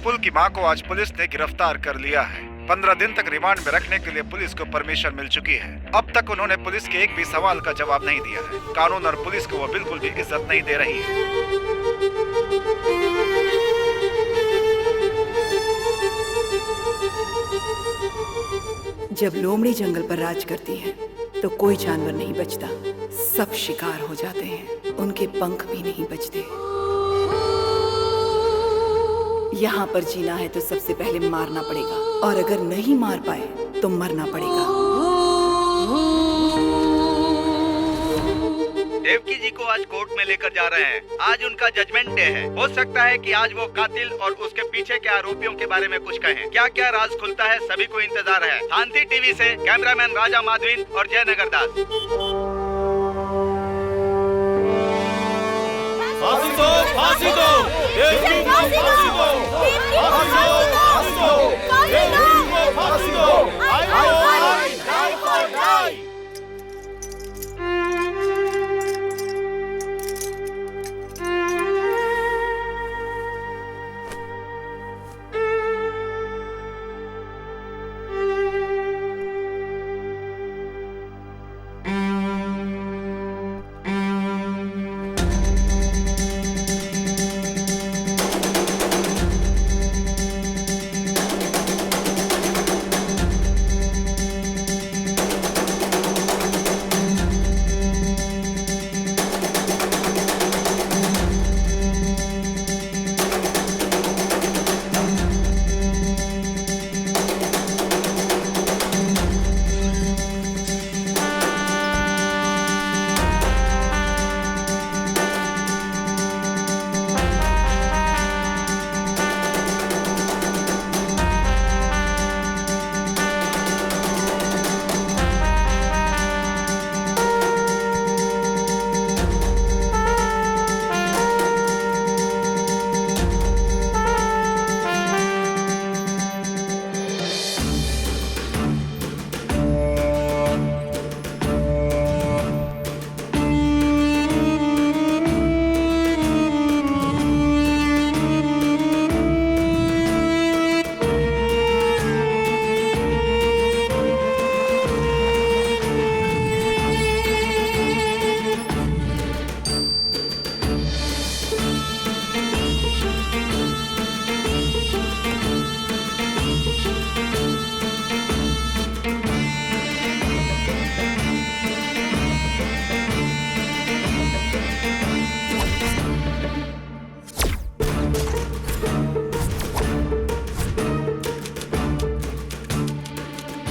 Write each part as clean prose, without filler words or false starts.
विपुल की मां को आज पुलिस ने गिरफ्तार कर लिया है। 15 दिन तक रिमांड में रखने के लिए पुलिस को परमिशन मिल चुकी है। अब तक उन्होंने पुलिस के एक भी सवाल का जवाब नहीं दिया है। कानून और पुलिस को वो बिल्कुल भी इज्जत नहीं दे रही है। जब लोमड़ी जंगल पर राज करती है तो कोई जानवर नहीं बचता, सब शिकार हो जाते हैं, उनके पंख भी नहीं बचते। यहाँ पर जीना है तो सबसे पहले मारना पड़ेगा, और अगर नहीं मार पाए तो मरना पड़ेगा। देवकी जी को आज कोर्ट में लेकर जा रहे हैं। आज उनका जजमेंट डे है। हो सकता है कि आज वो कातिल और उसके पीछे के आरोपियों के बारे में कुछ कहें। क्या क्या राज खुलता है, सभी को इंतजार है। शांति टीवी से कैमरामैन राजा माधविन और जयनगर दास। फांसी दो, फांसी दो, देवकी को फांसी दो, फांसी दो, फांसी दो, देवकी को फांसी दो।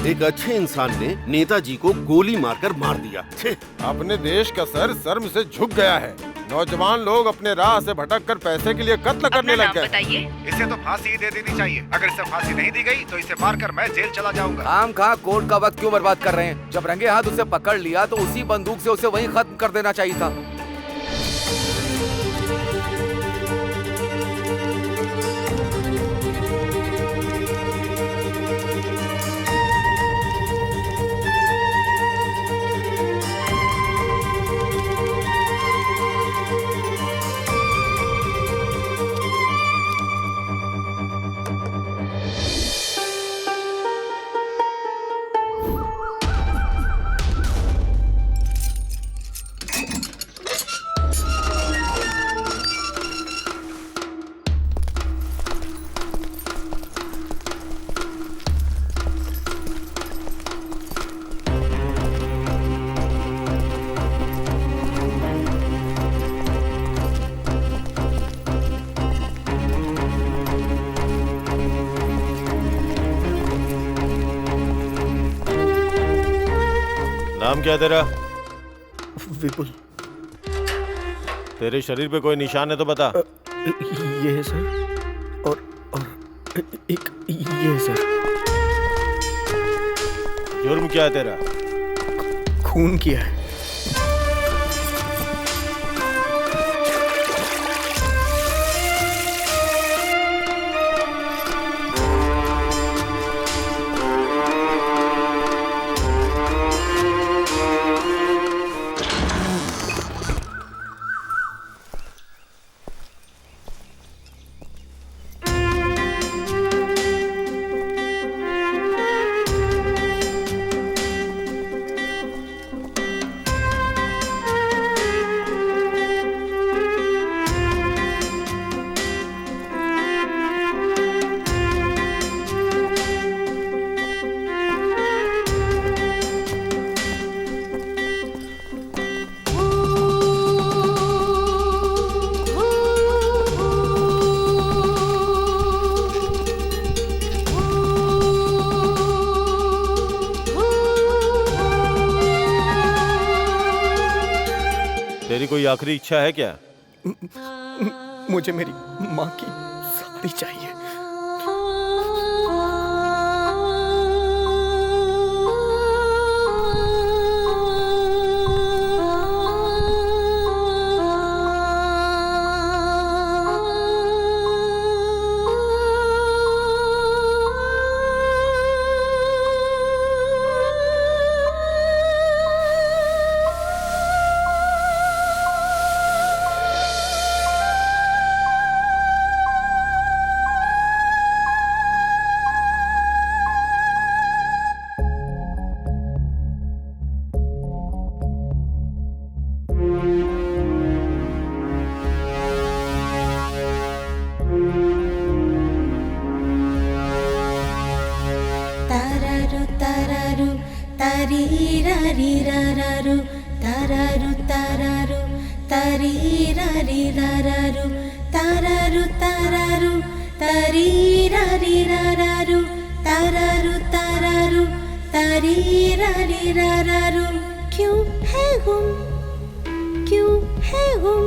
एक अच्छे इंसान ने नेताजी को गोली मारकर मार दिया। अपने देश का सर शर्म से झुक गया है। नौजवान लोग अपने राह से भटककर पैसे के लिए कत्ल करने लग गए। इसे तो फांसी ही दे देनी चाहिए। अगर इसे फांसी नहीं दी गई तो इसे मारकर मैं जेल चला जाऊंगा। काम कहाँ कोर्ट का वक्त क्यों बर्बाद कर रहे हैं? जब रंगे हाथ उसे पकड़ लिया तो उसी बंदूक से उसे वहीं खत्म कर देना चाहिए था। नाम क्या है तेरा? विपुल। तेरे शरीर पे कोई निशान है तो बता। ये है सर, और एक ये है सर। जुर्म क्या है तेरा? खून किया है। तेरी कोई आखिरी इच्छा है क्या? मुझे मेरी माँ की साड़ी चाहिए। क्यों है गुम, क्यों है गुम,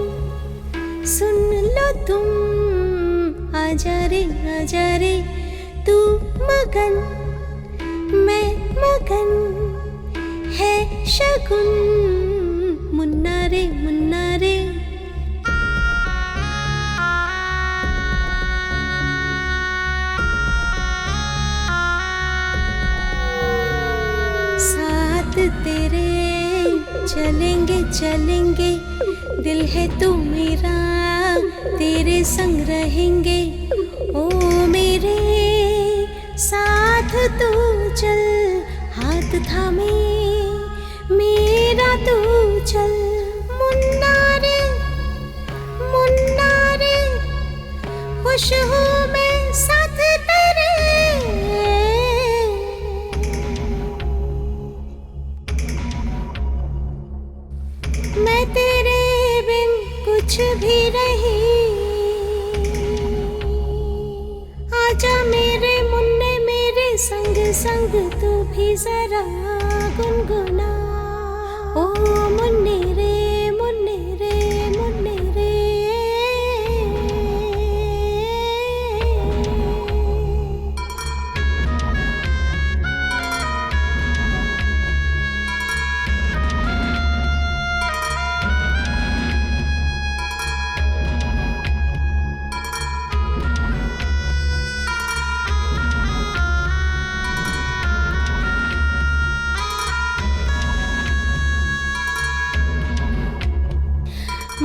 सुन लो तुम, आजा रे तू मगन, मैं मगन, है शगुन, मुन्ना रे मुन्ना रे। साथ तेरे चलेंगे चलेंगे, दिल है तू मेरा, तेरे संग रहेंगे। ओ मेरे साथ तू चल, हाथ थामे मेरा तू चल, मुन्ना रे खुश हूँ मैं साथ तेरे। मैं तेरे बिन कुछ भी नहीं, आजा मेरे मुन्ने मेरे संग संग तू भी जरा गुनगुना। ओ मुन्ने रे मुन्ने रे मुन्ने रे।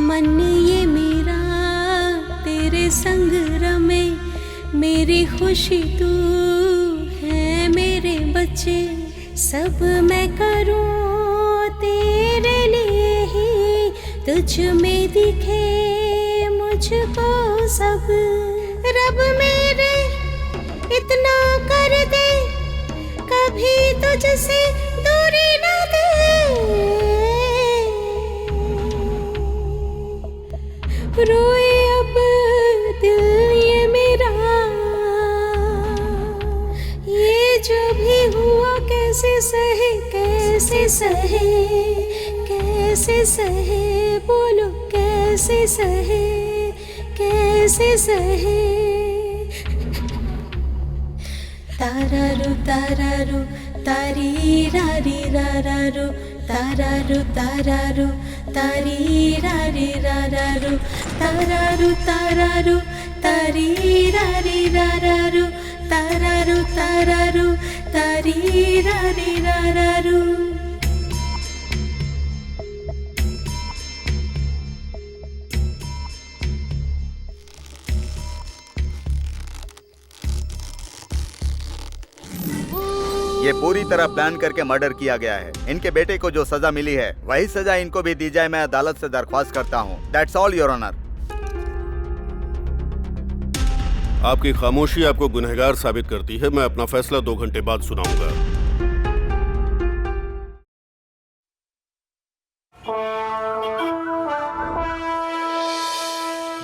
मन ये मेरा तेरे संग रमे, मेरी खुशी तू है मेरे बच्चे, सब मैं करूं तेरे लिए ही, तुझ में दिखे मुझको सब। रब मेरे इतना कर दे, कभी तुझसे दूरी न दे। रोए अब दिल ये मेरा, ये जो भी हुआ कैसे सहे, कैसे सहे, कैसे सहे, बोलो कैसे सहे, कैसे सहे। तारारू तारारू तारी रारी रारारू, तारारू तारारू तारी रारी रारारू, तारारू तारारू तारी रारी रारारू, तारारू तारारू तारी रारी रारारू। ये पूरी तरह प्लान करके मर्डर किया गया है। इनके बेटे को जो सजा मिली है वही सजा इनको भी दी जाए, मैं अदालत से दरख्वास्त करता हूँ। That's all your honour. आपकी खामोशी आपको गुनहगार साबित करती है। मैं अपना फैसला 2 घंटे बाद सुनाऊंगा।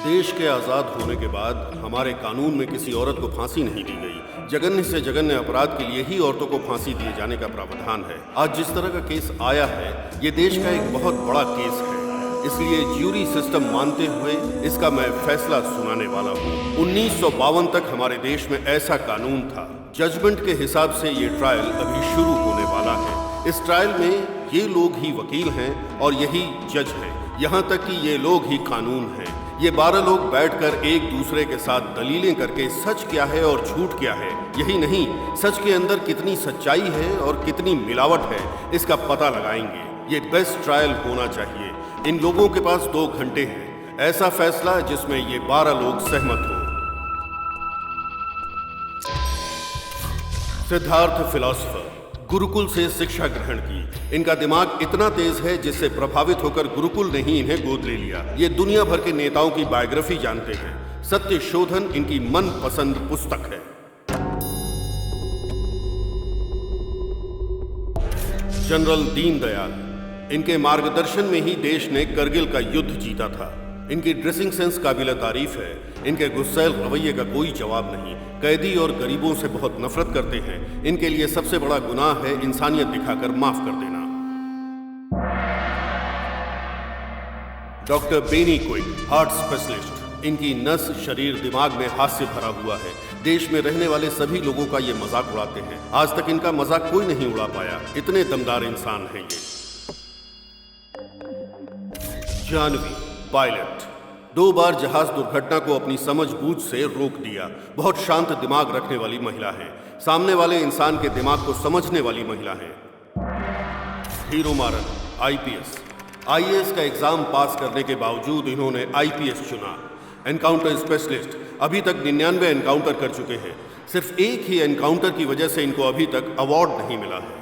देश के आजाद होने के बाद हमारे कानून में किसी औरत को फांसी नहीं दी गई। जघन्य से जघन्य अपराध के लिए ही औरतों को फांसी दिए जाने का प्रावधान है। आज जिस तरह का केस आया है, ये देश का एक बहुत बड़ा केस है। इसलिए ज्यूरी सिस्टम मानते हुए इसका मैं फैसला सुनाने वाला हूँ। 1952 तक हमारे देश में ऐसा कानून था। जजमेंट के हिसाब से ये ट्रायल अभी शुरू होने वाला है। इस ट्रायल में ये लोग ही वकील हैं और यही जज हैं। यहाँ तक कि ये लोग ही कानून हैं। ये 12 लोग बैठकर एक दूसरे के साथ दलीलें करके सच क्या है और झूठ क्या है, यही नहीं सच के अंदर कितनी सच्चाई है और कितनी मिलावट है, इसका पता लगाएंगे। ये बेस्ट ट्रायल होना चाहिए। इन लोगों के पास 2 घंटे हैं। ऐसा फैसला जिसमें ये 12 लोग सहमत हों। सिद्धार्थ फिलॉसफर, गुरुकुल से शिक्षा ग्रहण की। इनका दिमाग इतना तेज है जिससे प्रभावित होकर गुरुकुल ने ही इन्हें गोद ले लिया। ये दुनिया भर के नेताओं की बायोग्राफी जानते हैं। सत्य शोधन इनकी मनपसंद पुस्तक है। जनरल दीनदयाल, इनके मार्गदर्शन में ही देश ने करगिल का युद्ध जीता था। इनकी ड्रेसिंग सेंस काबिल तारीफ है। इनके गुस्सैल रवैये का कोई जवाब नहीं। कैदी और गरीबों से बहुत नफरत करते हैं। इनके लिए सबसे बड़ा गुनाह है इंसानियत दिखाकर माफ कर देना। Doctor Benny Quick, heart specialist. इनकी नस, शरीर, दिमाग में हास्य भरा हुआ है। देश में रहने वाले सभी लोगों का ये मजाक उड़ाते हैं। आज तक इनका मजाक कोई नहीं उड़ा पाया। इतने दमदार इंसान हैं ये। जानवी, पायलट, 2 बार जहाज दुर्घटना को अपनी समझबूझ से रोक दिया। बहुत शांत दिमाग रखने वाली महिला है। सामने वाले इंसान के दिमाग को समझने वाली महिला है। हीरो मारन, आईपीएस। आईएएस का एग्जाम पास करने के बावजूद इन्होंने आईपीएस चुना। एनकाउंटर स्पेशलिस्ट, अभी तक 99 एनकाउंटर कर चुके हैं। सिर्फ एक ही एनकाउंटर की वजह से इनको अभी तक अवार्ड नहीं मिला है।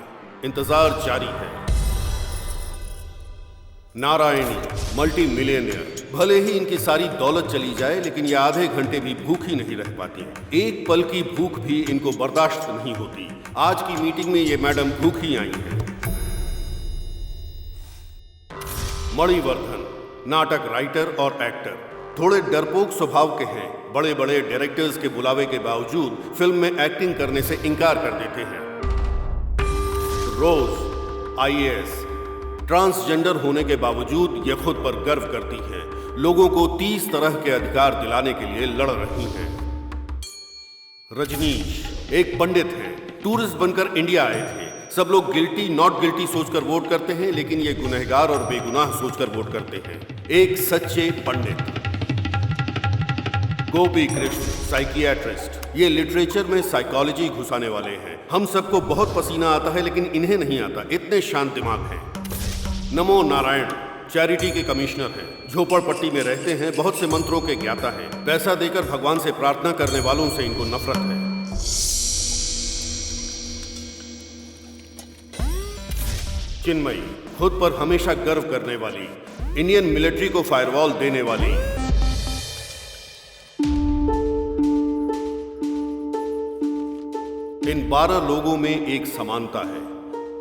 इंतजार जारी है। Narayani, multi millionaire. भले ही इनकी सारी दौलत चली जाए लेकिन ये आधे घंटे भी भूखी नहीं रह पाती। एक पल की भूख भी इनको बर्दाश्त नहीं होती। आज की मीटिंग में ये मैडम भूखी आई हैं। मणिवर्धन, नाटक राइटर और एक्टर। थोड़े डरपोक स्वभाव के हैं। बड़े बड़े डायरेक्टर्स के बुलावे के बावजूद फिल्म में एक्टिंग करने से इनकार कर देते हैं। रोज, आईएएस। ट्रांसजेंडर होने के बावजूद ये खुद पर गर्व करती हैं। लोगों को 30 तरह के अधिकार दिलाने के लिए लड़ रही हैं। रजनीश, एक पंडित हैं। टूरिस्ट बनकर इंडिया आए थे। सब लोग गिल्टी नॉट गिल्टी सोचकर वोट करते हैं लेकिन ये गुनहगार और बेगुनाह सोचकर वोट करते हैं। एक सच्चे पंडित। गोपी कृष्ण, साइकियाट्रिस्ट। ये लिटरेचर में साइकोलॉजी घुसाने वाले हैं। हम सबको बहुत पसीना आता है लेकिन इन्हें नहीं आता। इतने शांत दिमाग हैं। नमो नारायण, चैरिटी के कमिश्नर हैं। झोपड़पट्टी में रहते हैं। बहुत से मंत्रों के ज्ञाता हैं। पैसा देकर भगवान से प्रार्थना करने वालों से इनको नफरत है। चिन्मयी, खुद पर हमेशा गर्व करने वाली। इंडियन मिलिट्री को फायरवॉल देने वाली। इन 12 लोगों में एक समानता है।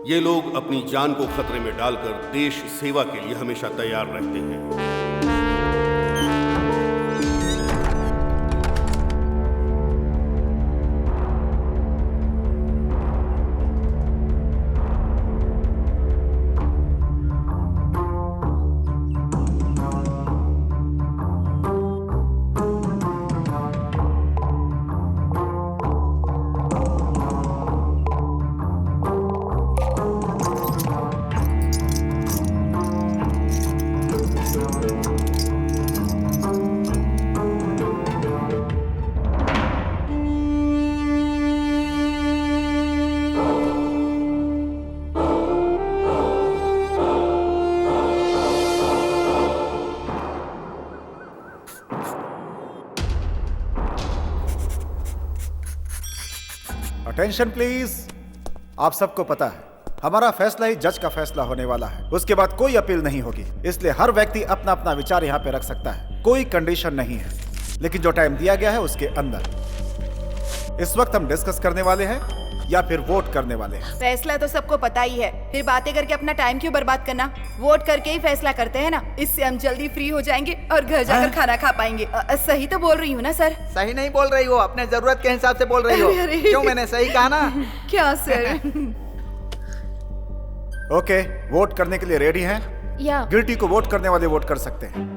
ये लोग अपनी जान को खतरे में डालकर देश सेवा के लिए हमेशा तैयार रहते हैं। Attention please. आप सबको पता है हमारा फैसला ही जज का फैसला होने वाला है। उसके बाद कोई अपील नहीं होगी। इसलिए हर व्यक्ति अपना अपना विचार यहाँ पे रख सकता है। कोई कंडीशन नहीं है लेकिन जो टाइम दिया गया है उसके अंदर। इस वक्त हम डिस्कस करने वाले हैं या फिर वोट करने वाले हैं। फैसला तो सबको पता ही है, फिर बातें करके अपना टाइम क्यों बर्बाद करना। वोट करके ही फैसला करते हैं ना। इससे हम जल्दी फ्री हो जाएंगे और घर जाकर खाना खा पाएंगे। सही तो बोल रही हूँ ना सर? सही नहीं बोल रही हो, अपने जरूरत के हिसाब से बोल रही हो। क्यों, मैंने सही कहा ना? क्या सर? ओके, वोट करने के लिए रेडी हैं? या गिल्टी को वोट करने वाले वोट कर सकते हैं।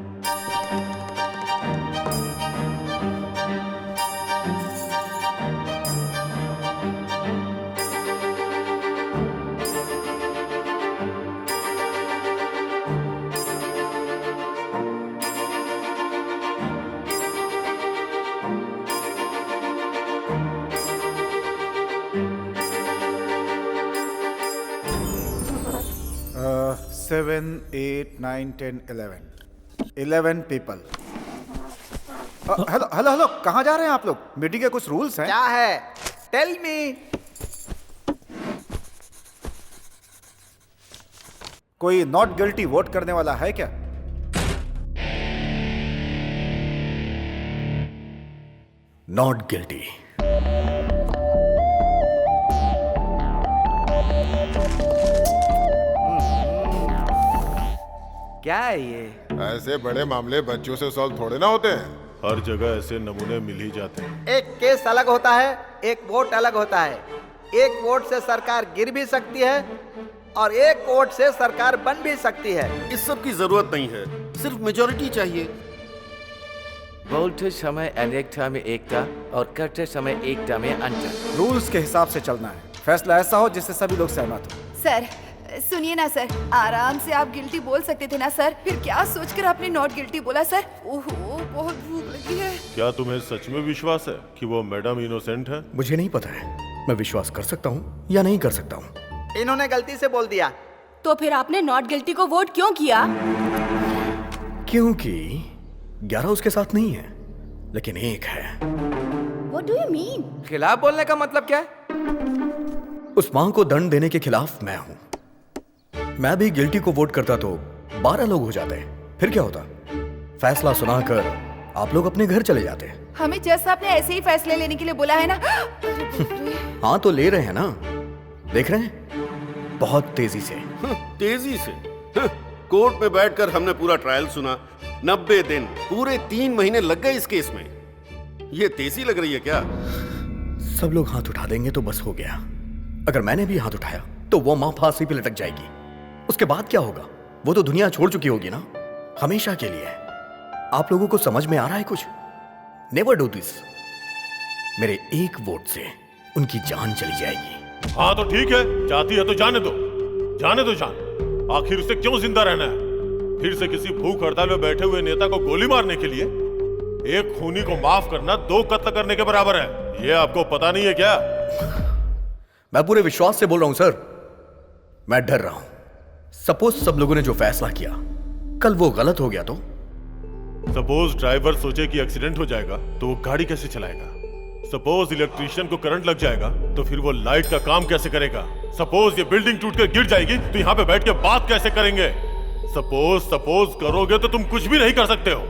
Seven, 8, 9, 10, 11 people. Hello hello hello, कहाँ जा रहे हैं आप लोग? मीटिंग के कुछ रूल्स हैं। क्या है? Tell me. कोई नॉट गिल्टी वोट करने वाला है क्या? Not guilty. क्या है ये? ऐसे बड़े मामले बच्चों से सॉल्व थोड़े ना होते हैं। हर जगह ऐसे नमूने मिल ही जाते हैं। एक केस अलग होता है, एक वोट अलग होता है। एक वोट से सरकार गिर भी सकती है और एक वोट से सरकार बन भी सकती है। इस सब की जरूरत नहीं है, सिर्फ मेजोरिटी चाहिए। बोलते समय अनेकता में एकता और करते समय एकता में अंतर। रूल्स के हिसाब से चलना है। फैसला ऐसा हो जिससे सभी लोग सहमत हो। सर सुनिए ना सर, आराम से आप गिल्टी बोल सकते थे ना सर। फिर क्या सोचकर आपने नॉट गिल्टी बोला सर? ओहो, बहुत भूख लगी है। क्या तुम्हें सच में विश्वास है कि वो मैडम इनोसेंट है? मुझे नहीं पता है मैं विश्वास कर सकता हूँ या नहीं कर सकता हूँ। इन्होंने गलती से बोल दिया। तो फिर आपने नॉट गिल्टी को वोट क्यों किया? क्योंकि 11 उसके साथ नहीं है, लेकिन एक है। What do you mean? खिलाफ बोलने का मतलब क्या है? उस मां को दंड देने के खिलाफ मैं हूं। मैं भी गिल्टी को वोट करता तो 12 लोग हो जाते, फिर क्या होता? फैसला सुनाकर आप लोग अपने घर चले जाते। हमें जैसा आपने ऐसे ही फैसले लेने के लिए बोला है ना। हाँ तो ले रहे हैं ना, देख रहे हैं बहुत तेजी से। तेजी से? कोर्ट में बैठकर हमने पूरा ट्रायल सुना। 90 दिन, पूरे 3 महीने लग गए इस केस में। ये तेजी लग रही है क्या? सब लोग हाथ उठा देंगे तो बस हो गया। अगर मैंने भी हाथ उठाया तो वो मां फांसी पे लटक जाएगी। उसके बाद क्या होगा? वो तो दुनिया छोड़ चुकी होगी ना, हमेशा के लिए। आप लोगों को समझ में आ रहा है कुछ? Never do this. मेरे एक वोट से उनकी जान चली जाएगी। हाँ तो ठीक है, चाहती है तो जाने दो, जाने दो जान। आखिर उसे क्यों जिंदा रहना है? फिर से किसी भूख हड़ताल में बैठे हुए नेता को गोली मारने के लिए? एक खूनी को माफ करना 2 कत्ल करने के बराबर है। ये आपको पता नहीं है क्या? मैं पूरे विश्वास से बोल रहा हूं सर, मैं डर रहा हूं। सपोज सब लोगों ने जो फैसला किया कल वो गलत हो गया तो? सपोज ड्राइवर सोचे कि एक्सीडेंट हो जाएगा तो वो गाड़ी कैसे चलाएगा? सपोज इलेक्ट्रिशियन को करंट लग जाएगा तो फिर वो लाइट का काम कैसे करेगा? सपोज ये बिल्डिंग टूट कर गिर जाएगी तो यहाँ पे बैठ के बात कैसे करेंगे? सपोज करोगे तो तुम कुछ भी नहीं कर सकते हो,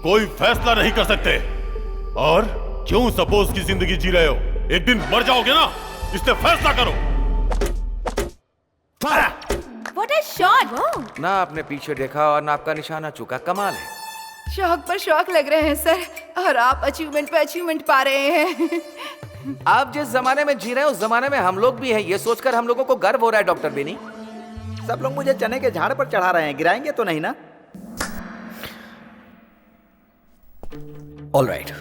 कोई फैसला नहीं कर सकते। और क्यों सपोज की जिंदगी जी रहे हो? एक दिन मर जाओगे ना, इसलिए फैसला करो। What a shot! ना आपने पीछे देखा और ना आपका निशाना चुका, कमाल है। शौक पर शौक लग रहे हैं सर, और आप अचीवमेंट पे अचीवमेंट पा रहे हैं। आप जिस जमाने में जी रहे हैं उस जमाने में हम लोग भी हैं, ये सोचकर हम लोगों को गर्व हो रहा है डॉक्टर बेनी। सब लोग मुझे चने के झाड़ पर चढ़ा रहे हैं, गिराएंगे तो नहीं ना? All right,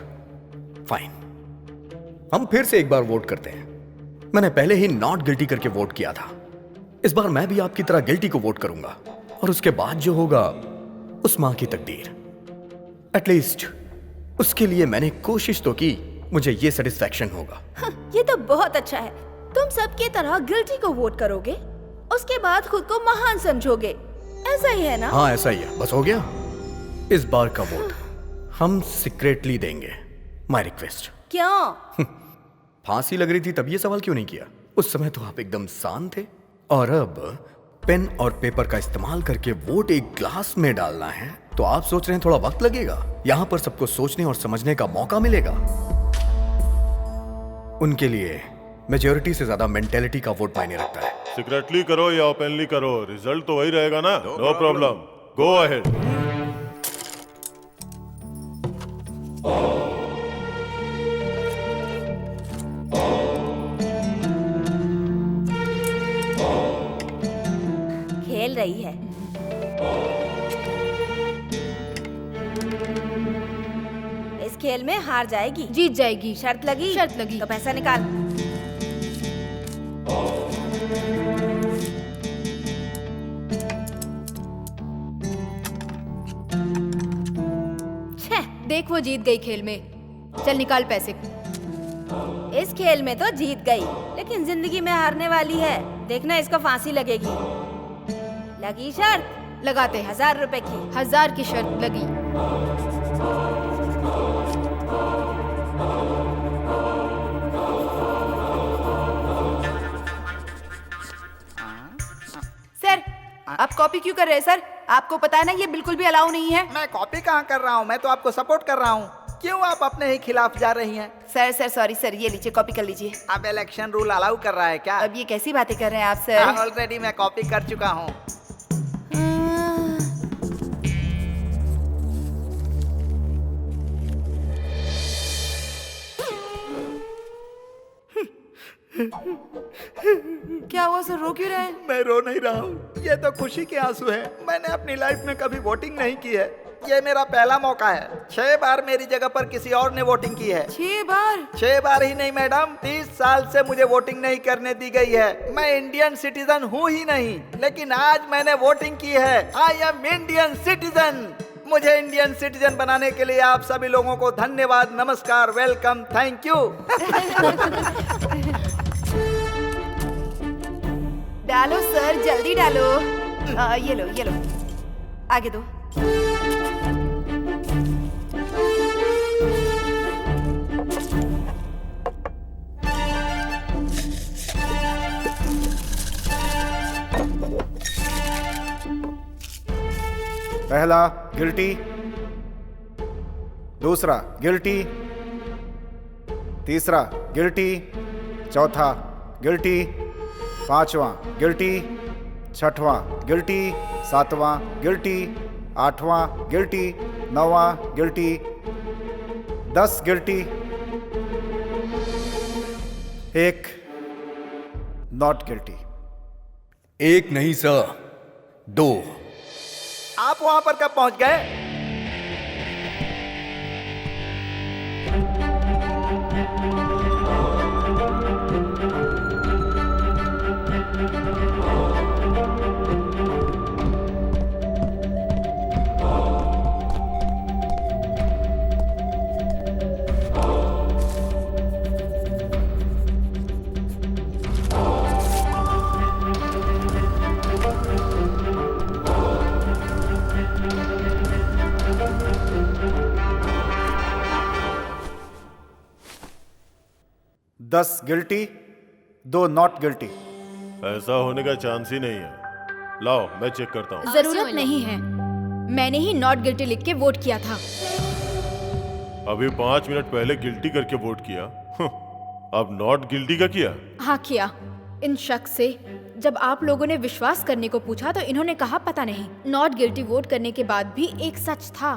fine. हम फिर से एक बार वोट करते हैं। मैंने पहले ही नॉट गिल्टी करके वोट किया था। इस बार मैं भी आपकी तरह गिल्टी को वोट करूंगा, और उसके बाद जो होगा उस मां की तकदीर। एटलीस्ट उसके लिए मैंने कोशिश तो की, मुझे ये सेटिस्फैक्शन होगा। ये तो बहुत अच्छा है। तुम सबकी तरह गिल्टी को वोट करोगे, उसके बाद खुद को महान समझोगे, ऐसा ही है ना? हाँ ऐसा ही है, बस हो गया। इस बार का वोट हम सीक्रेटली देंगे। My request. क्यों? फांसी लग रही थी तब ये सवाल क्यों नहीं किया? उस समय तो आप एकदम शांत थे। और अब पेन और पेपर का इस्तेमाल करके वोट एक ग्लास में डालना है तो आप सोच रहे हैं थोड़ा वक्त लगेगा? यहां पर सबको सोचने और समझने का मौका मिलेगा। उनके लिए मेजॉरिटी से ज्यादा मेंटेलिटी का वोट मायने रखता है। सीक्रेटली करो या ओपनली करो, रिजल्ट तो वही रहेगा ना। No problem, go ahead. खेल रही है। इस खेल में हार जाएगी, जीत जाएगी। शर्त लगी? शर्त लगी। तो पैसा निकाल। देख वो जीत गई खेल में। चल निकाल पैसे। इस खेल में तो जीत गई, लेकिन जिंदगी में हारने वाली है। देखना इसको फांसी लगेगी। लगी शर्त? लगाते हैं। 1000 रुपए की। 1000 की शर्त लगी। सर, आप कॉपी क्यों कर रहे हैं सर? आपको पता है ना ये बिल्कुल भी अलाउ नहीं है। मैं कॉपी कहाँ कर रहा हूँ, मैं तो आपको सपोर्ट कर रहा हूँ। क्यों आप अपने ही खिलाफ जा रही हैं? सर सॉरी सर, ये लीजिए कॉपी कर लीजिए। अब इलेक्शन रूल अलाउ कर रहा है क्या? अब ये कैसी बातें कर रहे हैं आप सर? ऑलरेडी मैं कॉपी कर चुका हूँ। क्या हुआ सर, रो क्यों रहे हैं? मैं रो नहीं रहा हूँ, ये तो खुशी के आंसू है। मैंने अपनी लाइफ में कभी वोटिंग नहीं की है, ये मेरा पहला मौका है। 6 बार मेरी जगह पर किसी और ने वोटिंग की है। 6 बार? 6 बार ही नहीं मैडम, 30 साल से मुझे वोटिंग नहीं करने दी गई है। मैं इंडियन सिटीजन हूँ ही नहीं, लेकिन आज मैंने वोटिंग की है। I am Indian citizen. मुझे इंडियन सिटीजन बनाने के लिए आप सभी लोगों को धन्यवाद, नमस्कार, वेलकम, थैंक यू। डालो सर, जल्दी डालो। ये लो, आगे दो। पहला गिल्टी, दूसरा गिल्टी, तीसरा गिल्टी, चौथा गिल्टी, पांचवा गिल्टी, छठवां गिल्टी, सातवां गिल्टी, आठवां गिल्टी, नौवां गिल्टी, 10 गिल्टी, 1 नॉट गिल्टी। 1 नहीं सर, 2। आप वहां पर कब पहुंच गए? दस गिल्टी, 2 नॉट गिल्टी। ऐसा होने का चांस ही नहीं है। लाओ मैं चेक करता हूँ। जरूरत नहीं है, मैंने ही नॉट गिल्टी लिख के वोट किया था। अभी 5 मिनट पहले गिल्टी करके वोट किया, अब नॉट गिल्टी का किया? हाँ किया। इन शख्स से जब आप लोगों ने विश्वास करने को पूछा तो इन्होंने कहा पता नहीं। नॉट गिल्टी वोट करने के बाद भी एक सच था,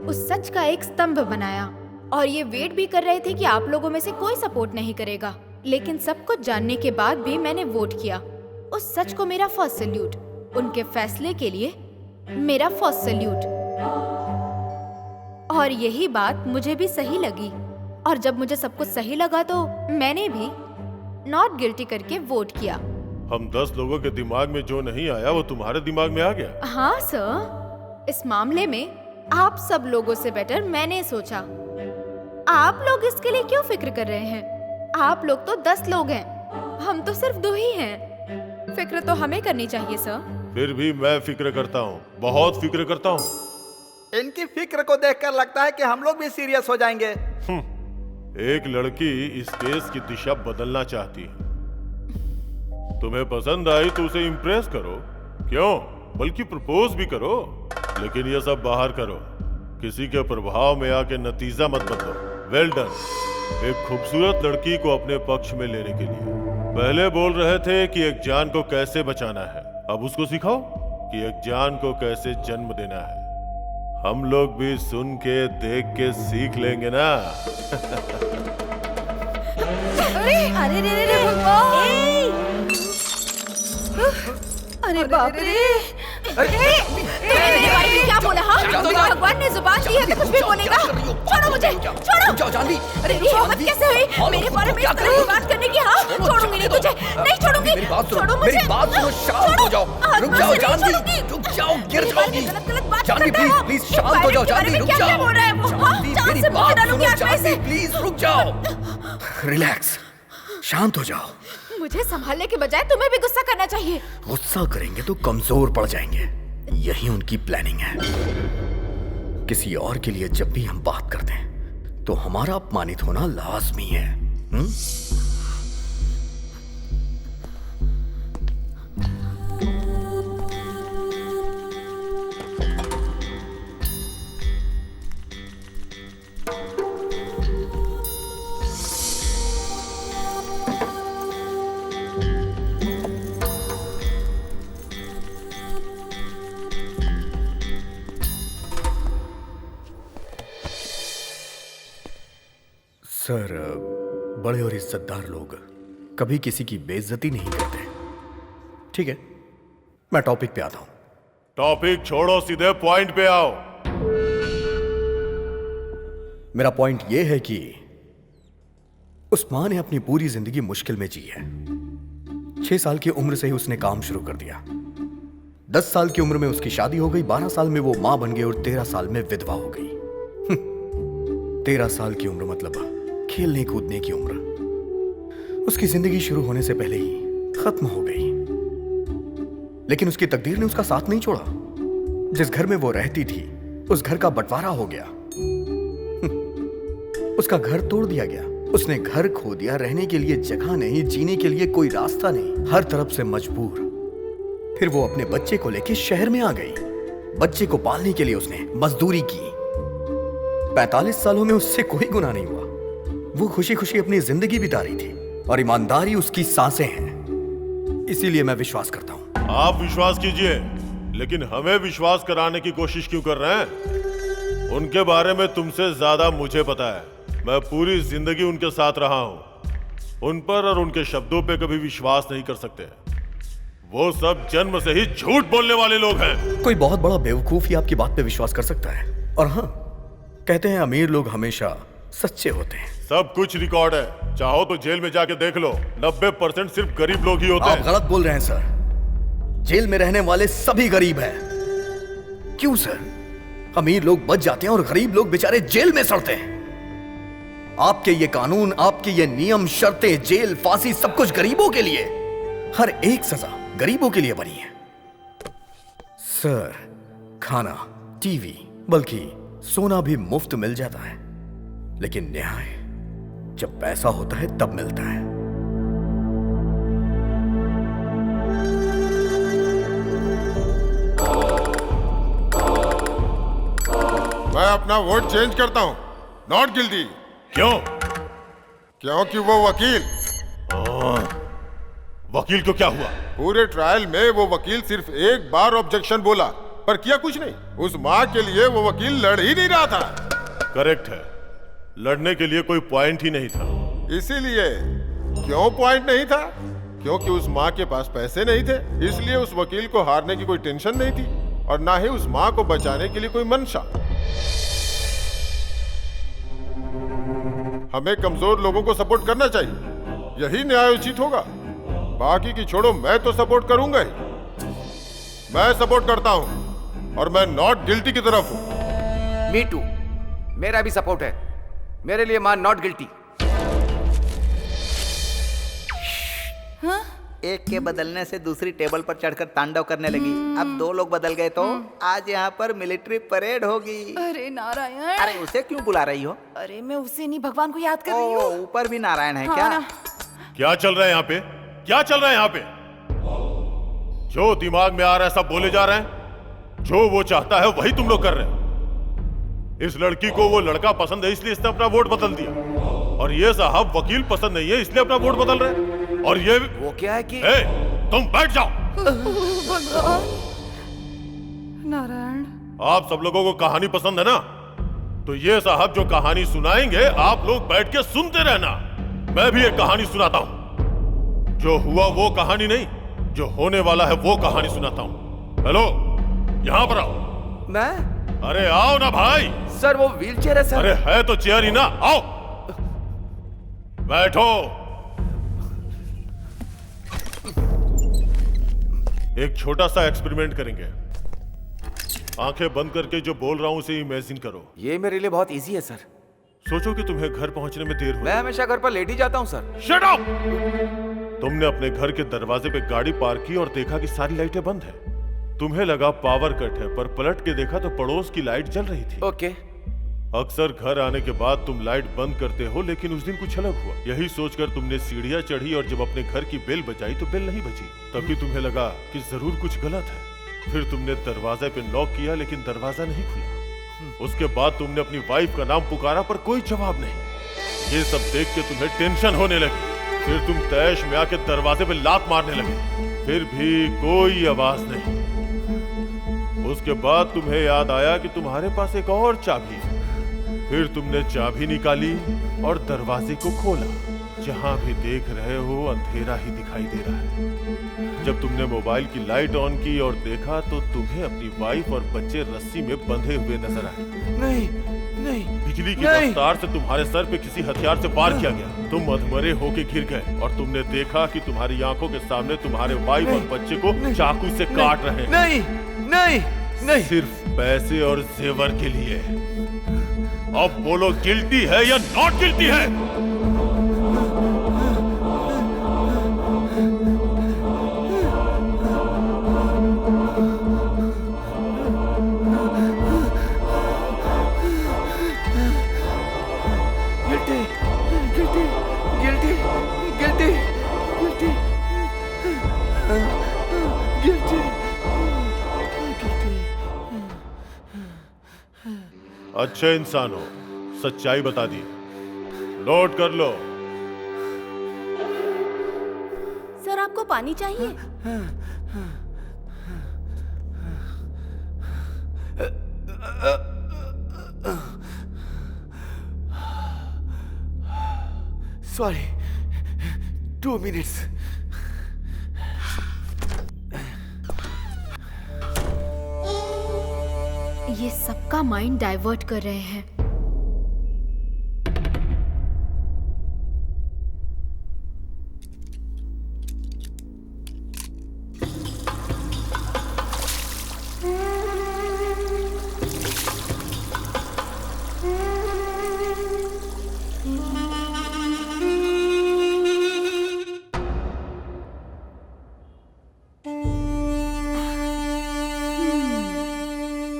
उस सच का एक स्तंभ बनाया और ये वेट भी कर रहे थे कि आप लोगों में से कोई सपोर्ट नहीं करेगा। लेकिन सब कुछ जानने के बाद भी मैंने वोट किया। उस सच को मेरा फर्स्ट सैल्यूट, उनके फैसले के लिए मेरा फर्स्ट सैल्यूट। और यही बात मुझे भी सही लगी, और जब मुझे सब कुछ सही लगा तो मैंने भी नॉट गिल्टी करके वोट किया। हम 10 लोगों के दिमाग में जो नहीं आया वो तुम्हारे दिमाग में आ गया? हाँ सर, इस मामले में आप सब लोगों से बेटर मैंने सोचा। आप लोग इसके लिए क्यों फिक्र कर रहे हैं? आप लोग तो 10 लोग हैं, हम तो सिर्फ 2 ही हैं। फिक्र तो हमें करनी चाहिए सर। फिर भी मैं फिक्र करता हूँ, बहुत फिक्र करता हूँ। इनकी फिक्र को देखकर लगता है कि हम लोग भी सीरियस हो जाएंगे। एक लड़की इस केस की दिशा बदलना चाहती है। तुम्हें पसंद आई तो उसे इम्प्रेस करो, क्यों बल्कि प्रपोज भी करो। लेकिन ये सब बाहर करो, किसी के प्रभाव में आके नतीजा मत बदलो। Well done. एक खूबसूरत लड़की को अपने पक्ष में लेने के लिए पहले बोल रहे थे कि एक जान को कैसे बचाना है, अब उसको सिखाओ कि एक जान को कैसे जन्म देना है। हम लोग भी सुन के देख के सीख लेंगे ना। अरे रे भगवान! अरे बाप रे! मेरे बारे में क्या बोला? हाँ, भगवान ने जुबान दी है तो कुछ भी बोलेगा। छोड़ो मुझे, छोड़ो। जाओ जानवी। अरे ये हिम्मत कैसे हुई मेरे बारे में इस तरह की बात करने की? हाँ, छोड़ूंगी नहीं तुझे, नहीं छोड़ूंगी। मेरी बात सुनो, छोड़ो मुझे। मेरी बात सुनो, शांत हो जाओ। रुक जाओ जानवी, रुक जाओ, गिर जाओगी। जानवी प्लीज प्लीज शांत हो जाओ। जानवी रुक जाओ। बोल रहा है वो? जानवी मेरी बात सुनो। जानवी प्लीज रुक जाओ। रिलैक्स, शांत हो जाओ। मुझे संभालने के बजाय तुम्हें भी गुस्सा करना चाहिए। गुस्सा करेंगे तो कमजोर पड़ जाएंगे, यही उनकी प्लानिंग है। किसी और के लिए जब भी हम बात करते हैं तो हमारा अपमानित होना लाजमी है। सर, बड़े और इज्जतदार लोग कभी किसी की बेइज्जती नहीं करते। ठीक है, मैं टॉपिक पे आता हूं। टॉपिक छोड़ो, सीधे पॉइंट पे आओ। मेरा पॉइंट यह है कि उस मां ने अपनी पूरी जिंदगी मुश्किल में जी है। 6 साल की उम्र से ही उसने काम शुरू कर दिया। 10 साल की उम्र में उसकी शादी हो गई, 12 साल में वो मां बन गई और 13 साल में विधवा हो गई। 13 साल की उम्र मतलब खेलने कूदने की उम्र। उसकी जिंदगी शुरू होने से पहले ही खत्म हो गई। लेकिन उसकी तकदीर ने उसका साथ नहीं छोड़ा। जिस घर में वो रहती थी उस घर का बंटवारा हो गया। उसका घर तोड़ दिया गया। उसने घर खो दिया। रहने के लिए जगह नहीं, जीने के लिए कोई रास्ता नहीं, हर तरफ से मजबूर। फिर वो अपने बच्चे को लेकर शहर में आ गई। बच्चे को पालने के लिए उसने मजदूरी की। 45 सालों में उससे कोई गुनाह नहीं हुआ। वो खुशी खुशी अपनी जिंदगी बिता रही थी और ईमानदारी उसकी सांसें हैं। इसीलिए मैं विश्वास करता हूं। आप विश्वास कीजिए, लेकिन हमें विश्वास कराने की कोशिश क्यों कर रहे हैं? उनके बारे में तुमसे ज्यादा मुझे पता है। मैं पूरी जिंदगी उनके साथ रहा हूं। उन पर और उनके शब्दों पे कभी विश्वास नहीं कर सकते। वो सब जन्म से ही झूठ बोलने वाले लोग हैं। कोई बहुत बड़ा बेवकूफ ही आपकी बात पे विश्वास कर सकता है। और हाँ, कहते हैं अमीर लोग हमेशा सच्चे होते हैं। सब कुछ रिकॉर्ड है, चाहो तो जेल में जाके देख लो। 90% सिर्फ गरीब लोग ही होते हैं। आप गलत बोल रहे हैं सर। जेल में रहने वाले सभी गरीब हैं। क्यों सर? अमीर लोग बच जाते हैं और गरीब लोग बेचारे जेल में सड़ते हैं। आपके ये कानून, आपके ये नियम, शर्तें, जेल, फांसी, सब कुछ गरीबों के लिए। हर एक सजा गरीबों के लिए बनी है। सर, खाना, टीवी, बल्कि सोना भी मुफ्त मिल जाता है। लेकिन न्याय जब पैसा होता है तब मिलता है। मैं अपना वोट चेंज करता हूं। Not guilty. क्यों? क्योंकि वो वकील। वकील को क्या हुआ? पूरे ट्रायल में वो वकील सिर्फ एक बार ऑब्जेक्शन बोला, पर किया कुछ नहीं। उस माँ के लिए वो वकील लड़ ही नहीं रहा था। करेक्ट है, लड़ने के लिए कोई पॉइंट ही नहीं था। इसीलिए। क्यों पॉइंट नहीं था? क्योंकि उस माँ के पास पैसे नहीं थे। इसलिए उस वकील को हारने की कोई टेंशन नहीं थी और ना ही उस माँ को बचाने के लिए कोई मंशा। हमें कमजोर लोगों को सपोर्ट करना चाहिए, यही न्याय उचित होगा। बाकी की छोड़ो, मैं तो सपोर्ट करूंगा ही। मैं सपोर्ट करता हूं और मैं नॉट गिल्टी की तरफ हूं। मी टू, मेरा भी सपोर्ट है। मेरे लिए मान नॉट गिल्टी। हाँ? एक के बदलने से दूसरी टेबल पर चढ़कर तांडव करने लगी। अब 2 लोग बदल गए तो आज यहाँ पर मिलिट्री परेड होगी। अरे नारायण। अरे उसे क्यों बुला रही हो? अरे मैं उसे नहीं, भगवान को याद कर रही हूँ। ऊपर भी नारायण है। हाँ, क्या ना। क्या चल रहा है यहाँ पे? क्या चल रहा है यहाँ पे? जो दिमाग में आ रहा है सब बोले जा रहे हैं। जो वो चाहता है वही तुम लोग कर रहे हो। इस लड़की को वो लड़का पसंद है इसलिए इसने अपना वोट बदल दिया, और ये साहब वकील पसंद नहीं है इसलिए अपना वोट बदल रहे हैं। और ये वो क्या है कि तुम बैठ जाओ। भगवान। नारायण, आप सब लोगों को कहानी पसंद है ना? तो ये साहब जो कहानी सुनाएंगे आप लोग बैठ के सुनते रहना। मैं भी एक कहानी सुनाता हूं। जो हुआ वो कहानी नहीं, जो होने वाला है वो कहानी सुनाता हूं। हेलो, यहाँ पर आओ। मैं? अरे आओ ना भाई। सर वो व्हीलचेयर है सर। अरे है तो चेयर ही ना, आओ बैठो। एक छोटा सा एक्सपेरिमेंट करेंगे। आंखें बंद करके जो बोल रहा हूं उसे इमेजिन करो। ये मेरे लिए बहुत इजी है सर। सोचो कि तुम्हें घर पहुंचने में देर हो। मैं हमेशा घर पर लेट ही जाता हूं सर। Shut up! तुमने अपने घर के दरवाजे पे गाड़ी पार्क की और देखा कि सारी लाइटें बंद हैं। तुम्हें लगा पावर कट है, पर पलट के देखा तो पड़ोस की लाइट जल रही थी। ओके। अक्सर घर आने के बाद तुम लाइट बंद करते हो, लेकिन उस दिन कुछ अलग हुआ। यही सोचकर तुमने सीढ़ियां चढ़ी और जब अपने घर की बेल बजाई तो बेल नहीं बजी। तभी तुम्हें लगा कि जरूर कुछ गलत है। फिर तुमने दरवाजे पे नॉक किया, लेकिन दरवाजा नहीं खुला। उसके बाद तुमने अपनी वाइफ का नाम पुकारा, पर कोई जवाब नहीं। ये सब देख के तुम्हें टेंशन होने लगी। फिर तुम तैश में आके दरवाजे पे लात मारने लगे, फिर भी कोई आवाज नहीं। उसके बाद तुम्हें याद आया कि तुम्हारे पास एक और चाबी है। फिर तुमने चाबी निकाली और दरवाजे को खोला। जहां भी देख रहे हो अंधेरा ही दिखाई दे रहा है। जब तुमने मोबाइल की लाइट ऑन की और देखा तो तुम्हें अपनी वाइफ और बच्चे रस्सी में बंधे हुए नजर आए। नहीं नहीं, बिजली की रफ्तार से तुम्हारे सर पे किसी हथियार से वार किया गया। तुम अधमरे होके गिर गए और तुमने देखा कि तुम्हारी आंखों के सामने तुम्हारे वाइफ और बच्चे को चाकू से काट रहे हैं। नहीं नहीं नहीं, सिर्फ पैसे और जेवर के लिए। अब बोलो, गिल्टी है या नॉट गिल्टी है? Guilty guilty guilty guilty guilty guilty. अच्छे इंसान हो, सच्चाई बता दी। नोट कर लो। सर आपको पानी चाहिए? Sorry, 2 minutes. ये सबका माइंड डाइवर्ट कर रहे हैं।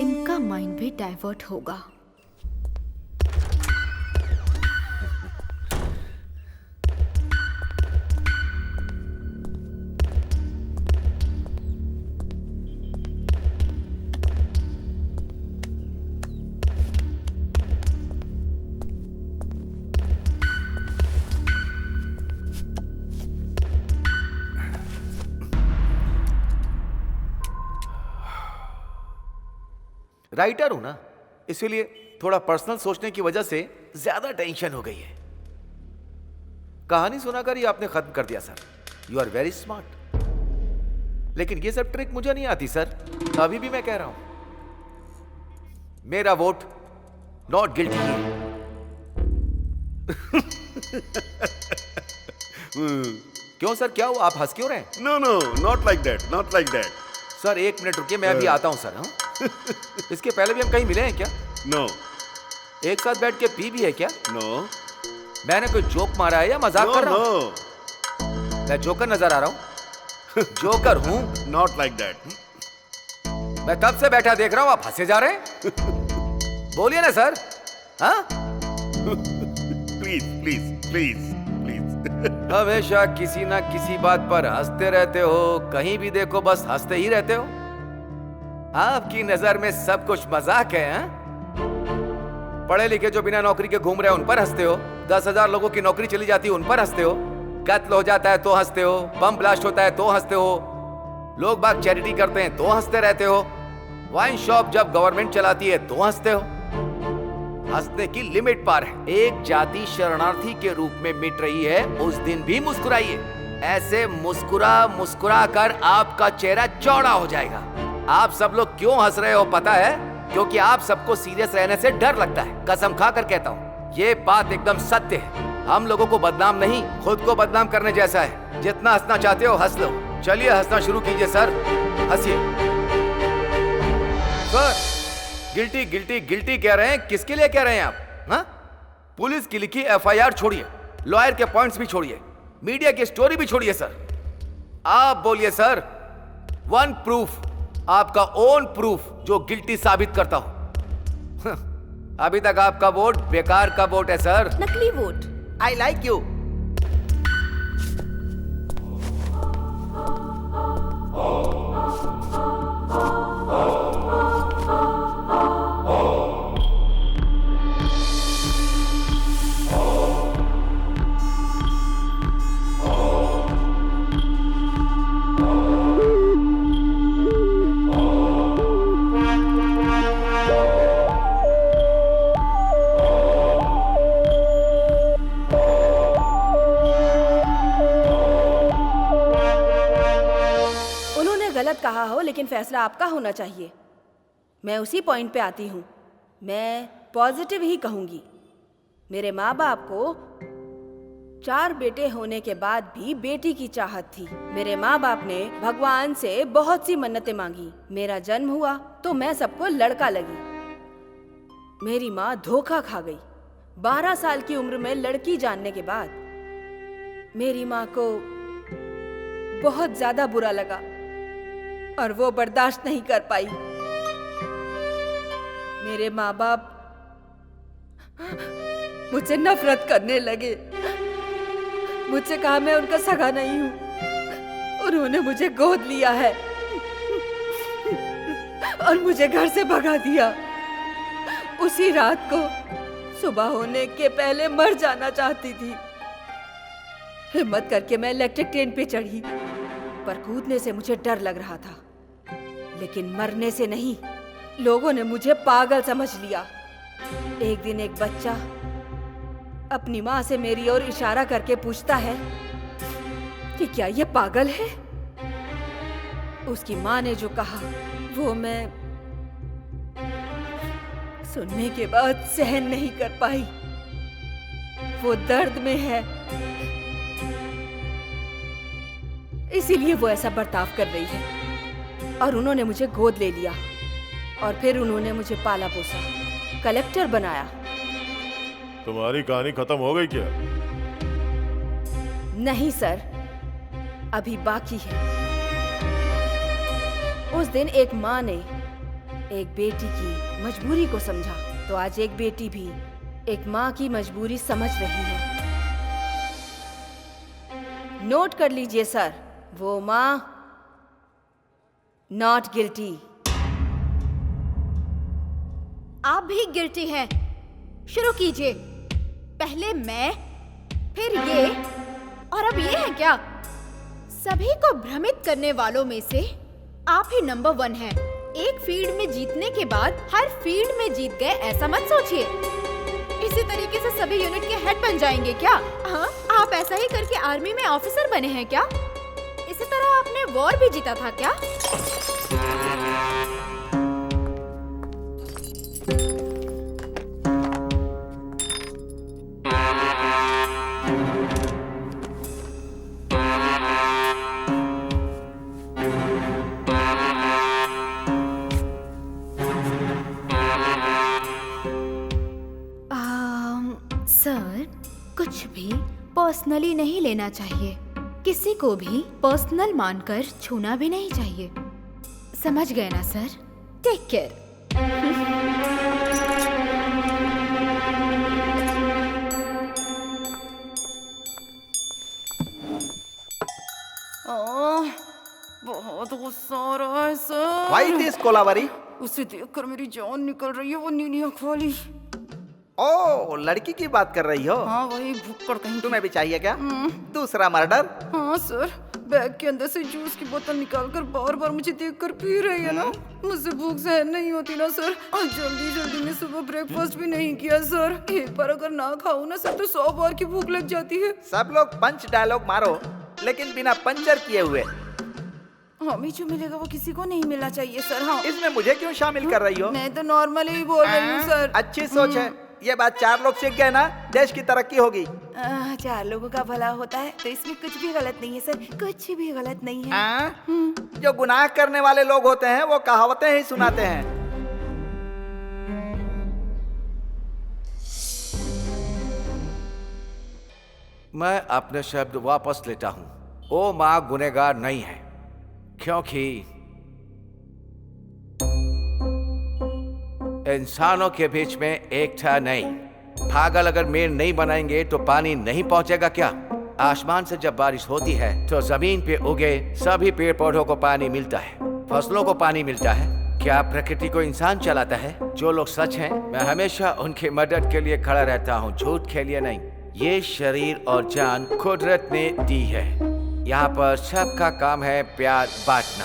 इनका माइंड भी डाइवर्ट होगा। राइटर हूं ना, इसीलिए थोड़ा पर्सनल सोचने की वजह से ज्यादा टेंशन हो गई है। कहानी सुनाकर ही आपने खत्म कर दिया sir. You are very smart. लेकिन ये सब ट्रिक मुझे नहीं आती सर। अभी भी मैं कह रहा हूं, मेरा वोट नॉट गिल्टी है। क्यों सर, क्या हुआ? आप हंस क्यों रहे हैं? No no, not like that, not like that. Sir 1 minute रुकिए, मैं अभी आता हूं सर। इसके पहले भी हम कहीं मिले हैं क्या? नो। एक साथ बैठ के पी भी है क्या? नो। मैंने कोई जोक मारा है या मजाक कर रहा हूं? मैं जोकर नजर आ रहा हूं? जोकर हूं? Not like that. मैं तब से बैठा देख रहा हूं, आप हंसे जा रहे हैं। बोलिए ना सर। हाँ? Please please please please. हमेशा किसी ना किसी बात पर हंसते रहते हो। कहीं भी देखो बस हंसते ही रहते हो। आपकी नजर में सब कुछ मजाक है। पढ़े लिखे जो बिना नौकरी के घूम रहे हैं उन पर हंसते हो। 10,000 लोगों की नौकरी चली जाती है उन पर हंसते हो। कत्ल हो जाता है तो हंसते हो। बम ब्लास्ट होता है तो हंसते हो। लोग बाग चैरिटी करते हैं तो हंसते रहते हो। वाइन शॉप जब गवर्नमेंट चलाती है तो हंसते हो। हंसने की लिमिट पार है। एक जाति शरणार्थी के रूप में मिट रही है, उस दिन भी मुस्कुराइए। ऐसे मुस्कुरा मुस्कुरा कर आपका चेहरा चौड़ा हो जाएगा। आप सब लोग क्यों हंस रहे हो पता है? क्योंकि आप सबको सीरियस रहने से डर लगता है। कसम खाकर कहता हूँ, ये बात एकदम सत्य है। हम लोगों को बदनाम नहीं, खुद को बदनाम करने जैसा है। जितना हंसना चाहते हो हंस लो। चलिए हंसना शुरू कीजिए सर, हंसिए। सर, गिल्टी गिल्टी गिल्टी कह रहे हैं, किसके लिए कह रहे हैं आप? हाँ? पुलिस की लिखी एफआईआर छोड़िए, लॉयर के पॉइंट्स भी छोड़िए, मीडिया की स्टोरी भी छोड़िए सर। आप बोलिए सर, वन प्रूफ, आपका ओन प्रूफ जो गिल्टी साबित करता हो। अभी तक आपका वोट बेकार का वोट है सर। नकली वोट। I like you. कहा हो, लेकिन फैसला आपका होना चाहिए। मैं उसी पॉइंट पे आती हूँ। मैं पॉजिटिव ही कहूँगी। मेरे माँ बाप को 4 बेटे होने के बाद भी बेटी की चाहत थी। मेरे माँ बाप ने भगवान से बहुत सी मन्नतें मांगी। मेरा जन्म हुआ तो मैं सबको लड़का लगी। मेरी माँ धोखा खा गई। 12 साल की उम्र में लड़की जानने के बाद मेरी माँ को बहुत ज्यादा बुरा लगा और वो बर्दाश्त नहीं कर पाई। मेरे माँ बाप मुझसे नफरत करने लगे। मुझसे कहा मैं उनका सगा नहीं हूँ। उन्होंने मुझे गोद लिया है और मुझे घर से भगा दिया। उसी रात को सुबह होने के पहले मर जाना चाहती थी। हिम्मत करके मैं इलेक्ट्रिक ट्रेन पे चढ़ी, पर कूदने से मुझे डर लग रहा था, लेकिन मरने से नहीं। लोगों ने मुझे पागल समझ लिया। एक दिन एक बच्चा अपनी माँ से मेरी ओर इशारा करके पूछता है कि क्या ये पागल है। उसकी माँ ने जो कहा वो मैं सुनने के बाद सहन नहीं कर पाई। वो दर्द में है, इसीलिए वो ऐसा बर्ताव कर रही है। और उन्होंने मुझे गोद ले लिया और फिर उन्होंने मुझे पाला पोसा, कलेक्टर बनाया। तुम्हारी कहानी खत्म हो गई क्या? नहीं सर, अभी बाकी है। उस दिन एक माँ ने एक बेटी की मजबूरी को समझा, तो आज एक बेटी भी एक माँ की मजबूरी समझ रही है। नोट कर लीजिए सर, वो माँ नॉट गिल्टी। आप भी गिल्टी हैं। शुरू कीजिए। पहले मैं, फिर ये, और अब ये है क्या? सभी को भ्रमित करने वालों में से आप ही नंबर 1 हैं। एक फील्ड में जीतने के बाद हर फील्ड में जीत गए, ऐसा मत सोचिए। इसी तरीके से सभी यूनिट के हेड बन जाएंगे क्या? हाँ, आप ऐसा ही करके आर्मी में ऑफिसर बने हैं क्या? इसी तरह आपने वॉर भी जीता था क्या? सर, कुछ भी पर्सनली नहीं लेना चाहिए। किसी को भी पर्सनल मानकर छूना भी नहीं चाहिए। समझ गए ना सर? Take care. बहुत गुस्सा आ रहा है सर। Why this Kolaveri? उसे देखकर मेरी जान निकल रही है, वो नीली आँख वाली। ओ, लड़की की बात कर रही हो? हाँ, वही भुक्कड़ कहीं। तुम्हें भी चाहिए क्या? दूसरा मर्डर? हाँ सर, बैग के अंदर से जूस की बोतल निकालकर बार बार मुझे देखकर पी रही है ना। मुझसे भूख सहन नहीं होती ना सर। और जल्दी जल्दी में सुबह ब्रेकफास्ट भी नहीं किया सर। एक बार अगर ना खाऊं ना सर तो 100 बार की भूख लग जाती है। सब लोग पंच डायलॉग मारो, लेकिन बिना पंचर किए हुए। हमें जो मिलेगा वो किसी को नहीं मिलना चाहिए सर। हाँ, इसमें मुझे क्यों शामिल कर रही हो? मैं तो नॉर्मली ही बोल रही हूँ सर। अच्छी सोच है। ये बात 4 लोग सीख गए ना, देश की तरक्की होगी। 4 लोगों का भला होता है तो इसमें कुछ भी गलत नहीं है सर, कुछ भी गलत नहीं है। जो गुनाह करने वाले लोग होते हैं वो कहावतें ही सुनाते हैं। मैं अपने शब्द वापस लेता हूं। ओ माँ गुनहगार नहीं है, क्योंकि इंसानों के बीच में एकता नहीं। पागल अगर मेड़ नहीं बनाएंगे तो पानी नहीं पहुंचेगा क्या? आसमान से जब बारिश होती है तो जमीन पे उगे सभी पेड़ पौधों को पानी मिलता है, फसलों को पानी मिलता है। क्या प्रकृति को इंसान चलाता है? जो लोग सच हैं, मैं हमेशा उनकी मदद के लिए खड़ा रहता हूँ, झूठ के लिए नहीं। ये शरीर और जान कुदरत ने दी है। यहाँ पर सबका काम है प्यार बांटना।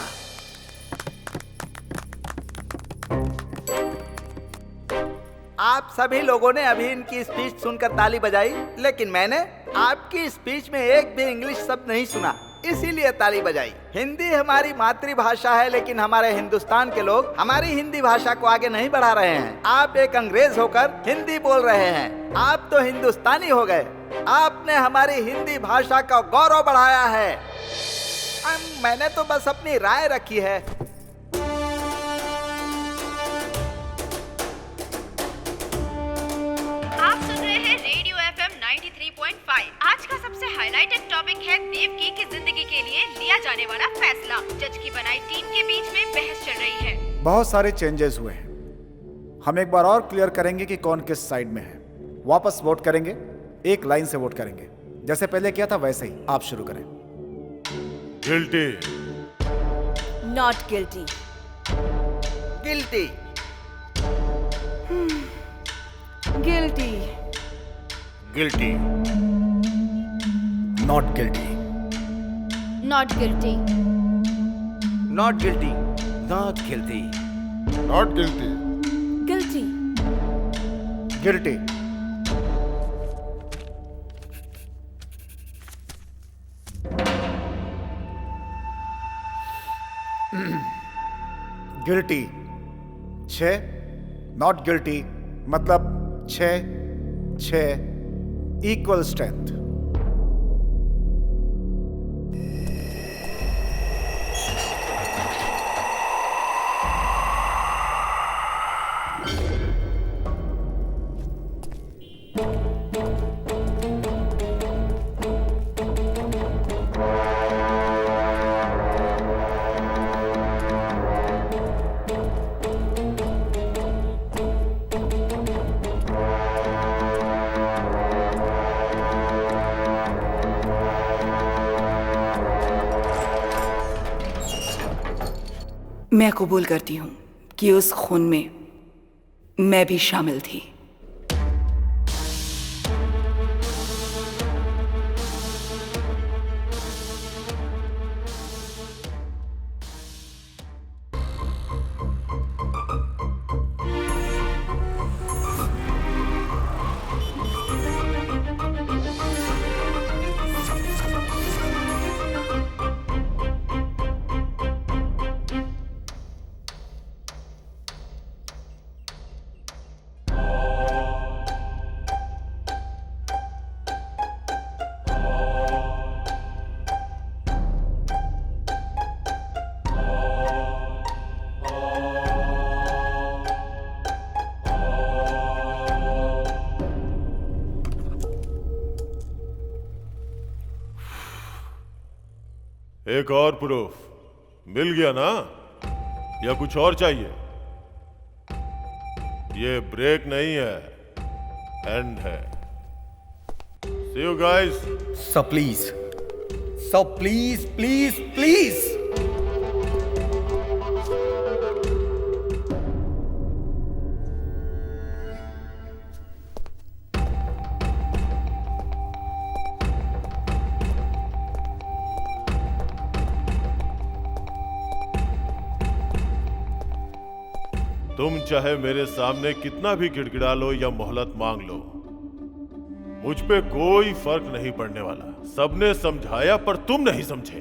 आप सभी लोगों ने अभी इनकी स्पीच सुनकर ताली बजाई, लेकिन मैंने आपकी स्पीच में एक भी इंग्लिश शब्द नहीं सुना, इसीलिए ताली बजाई। हिंदी हमारी मातृभाषा है, लेकिन हमारे हिंदुस्तान के लोग हमारी हिंदी भाषा को आगे नहीं बढ़ा रहे हैं। आप एक अंग्रेज होकर हिंदी बोल रहे हैं, आप तो हिंदुस्तानी हो गए। आपने हमारी हिंदी भाषा का गौरव बढ़ाया है। मैंने तो बस अपनी राय रखी है। आप सुन रहे हैं रेडियो FM 93.5। आज का सबसे हाईलाइटेड टॉपिक है देवकी की जिंदगी के लिए लिया जाने वाला फैसला। जज की बनाई टीम के बीच में बहस चल रही है। बहुत सारे चेंजेस हुए हैं। हम एक बार और क्लियर करेंगे कि कौन किस साइड में है। वापस वोट करेंगे, एक लाइन से वोट करेंगे, जैसे पहले किया था वैसे ही। आप शुरू करें। Guilty. Not guilty. Guilty. Guilty. Guilty. Not guilty. Not guilty. Not guilty. Not guilty. Not guilty. Guilty. Guilty. Guilty 6, not guilty मतलब 6 इक्वल स्ट्रेंथ। मैं कबूल करती हूँ कि उस खून में मैं भी शामिल थी। एक और प्रूफ मिल गया ना, या कुछ और चाहिए? ये ब्रेक नहीं है, एंड है। See you guys. सब प्लीज प्लीज। तुम चाहे मेरे सामने कितना भी गिड़गिड़ा लो या मोहलत मांग लो, मुझ पे कोई फर्क नहीं पड़ने वाला। सबने समझाया पर तुम नहीं समझे।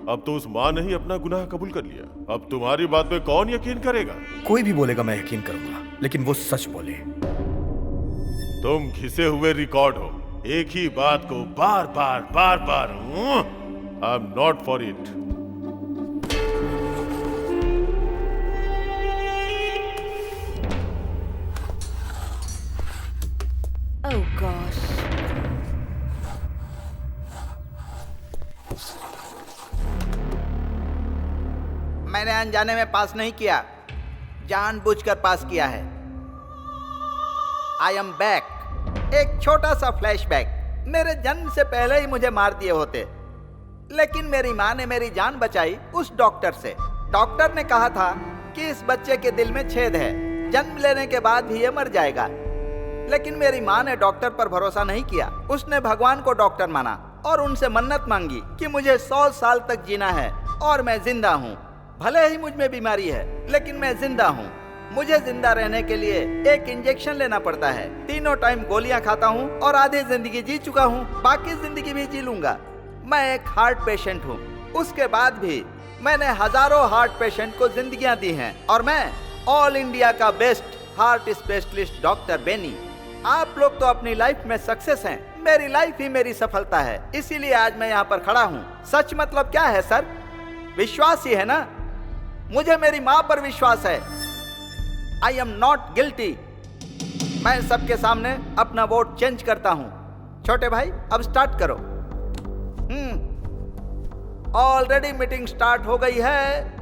अब तो उस माँ ने ही अपना गुनाह कबूल कर लिया। अब तुम्हारी बात पे कौन यकीन करेगा? कोई भी बोलेगा मैं यकीन करूंगा, लेकिन वो सच बोले। तुम घिसे हुए रिकॉर्ड हो, एक ही बात को बार बार I am not for it. Oh gosh. मैंने अनजाने में पास नहीं किया, जानबूझकर पास किया है। I am back. एक छोटा सा फ्लैशबैक। मेरे जन्म से पहले ही मुझे मार दिए होते, लेकिन मेरी माँ ने मेरी जान बचाई उस डॉक्टर से। डॉक्टर ने कहा था कि इस बच्चे के दिल में छेद है, जन्म लेने के बाद भी ये मर जाएगा। लेकिन मेरी माँ ने डॉक्टर पर भरोसा नहीं किया। उसने भगवान को डॉक्टर माना और उनसे मन्नत मांगी कि मुझे 100 साल तक जीना है और मैं जिंदा हूँ। भले ही मुझ में बीमारी है, लेकिन मैं जिंदा हूँ। मुझे जिंदा रहने के लिए एक इंजेक्शन लेना पड़ता है। तीनों टाइम गोलियां खाता हूँ और आधी जिंदगी जी चुका हूँ, बाकी जिंदगी भी जी लूंगा। मैं एक हार्ट पेशेंट हूँ। उसके बाद भी मैंने हजारों हार्ट पेशेंट को जिंदगियां दी हैं और मैं ऑल इंडिया का best heart specialist doctor Benny. आप लोग तो अपनी लाइफ में सक्सेस हैं, मेरी लाइफ ही मेरी सफलता है, इसीलिए आज मैं यहाँ पर खड़ा हूँ। सच मतलब क्या है सर? विश्वास ही है ना। मुझे मेरी माँ पर विश्वास है। आई एम नॉट गिल्टी। मैं सबके सामने अपना वोट चेंज करता हूँ। छोटे भाई अब स्टार्ट करो। ऑलरेडी मीटिंग स्टार्ट हो गई है।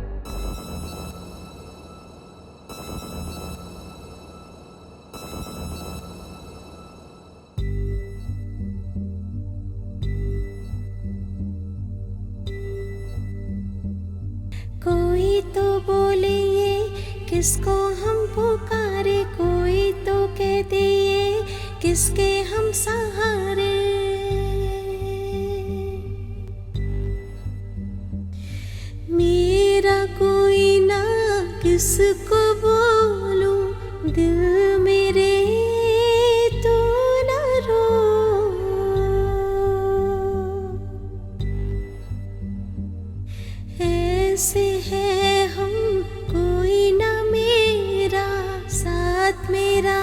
कोई तो बोले ये किसको हम पुकारे, कोई तो कहते ये किसके हम सहारे। मेरा कोई ना किसको बोलूं, दिल मेरे तू ना रो। ऐसे है हम, कोई ना मेरा साथ, मेरा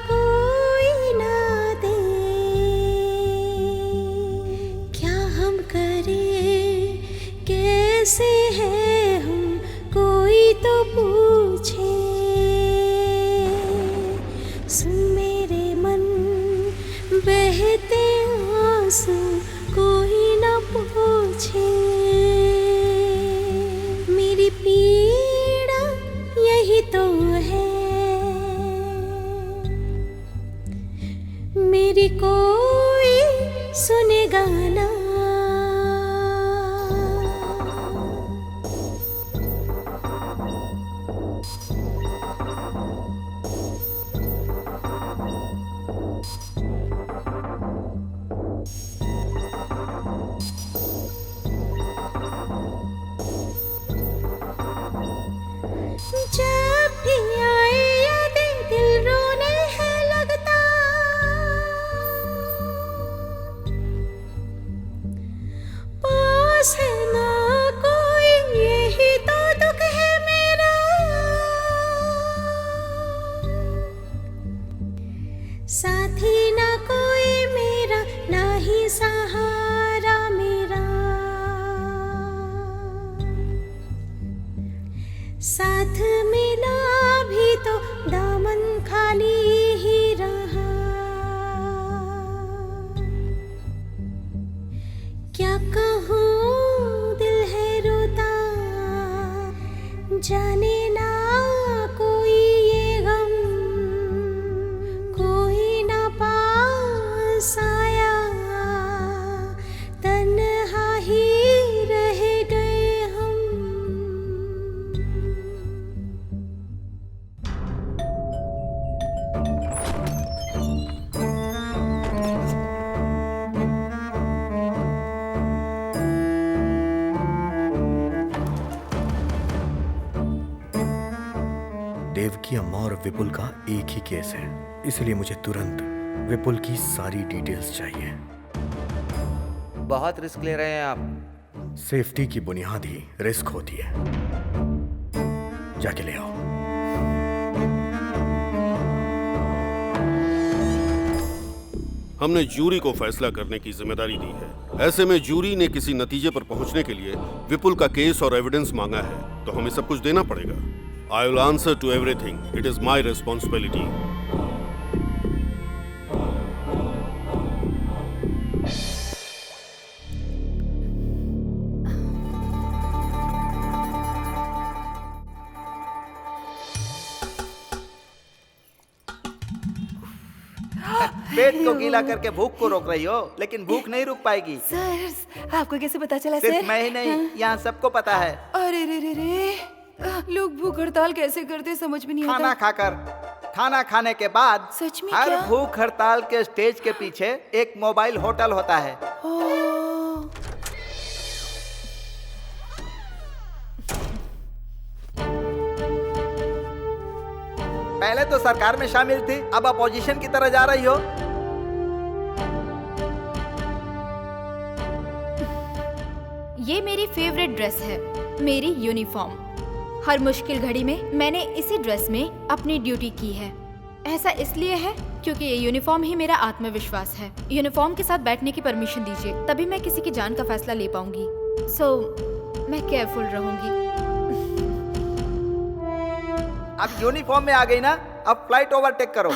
कोई ना दे। क्या हम करें, कैसे है हम, कोई तो पूछे। सुन मेरे मन बहते आंसू, कोई ना पूछे। मेरी पीड़ा यही तो है, मेरी कोई सुनेगा ना। जब भी आए यादें दिल रोने है लगता, पास है ना कोई यही तो दुख है मेरा। साथी ना कोई मेरा, ना ही सहारा मेरा। साथ मिला भी तो दामन खाली ही रहा। क्या कहूँ दिल है रोता, जाने ना कोई ये गम, कोई ना पास आया, तन्हा ही रह गए हम। देव की अम्मा और विपुल का एक ही केस है, इसलिए मुझे तुरंत विपुल की सारी डिटेल्स चाहिए। बहुत रिस्क ले रहे हैं आप। सेफ्टी की बुनियाद ही रिस्क होती है। जाके ले आओ। हमने जूरी को फैसला करने की जिम्मेदारी दी है। ऐसे में जूरी ने किसी नतीजे पर पहुंचने के लिए विपुल का केस और एविडेंस मांगा है, तो हमें सब कुछ देना पड़ेगा। I will answer to everything. It is my responsibility. पेट को गीला करके भूख को रोक रही हो, लेकिन भूख नहीं रुक पाएगी। सर, आपको कैसे पता चला सर? सिर्फ मैं ही नहीं, यहाँ सबको पता है। अरे रे रे रे, लोग भूख हड़ताल कैसे करते समझ में नहीं आता। खाना खाकर, खाना खाने के बाद सच में हर क्या? भूख हड़ताल के स्टेज के पीछे एक मोबाइल होटल होता है। पहले तो सरकार में शामिल थी, अब अपोजिशन की तरह जा रही हो। ये मेरी फेवरेट ड्रेस है, मेरी यूनिफॉर्म। हर मुश्किल घड़ी में मैंने इसी ड्रेस में अपनी ड्यूटी की है। ऐसा इसलिए है क्योंकि ये यूनिफॉर्म ही मेरा आत्मविश्वास है। यूनिफॉर्म के साथ बैठने की परमिशन दीजिए, तभी मैं किसी की जान का फैसला ले पाऊंगी। मैं केयरफुल रहूंगी। अब यूनिफॉर्म में आ गई ना, अब फ्लाइट ओवरटेक करो।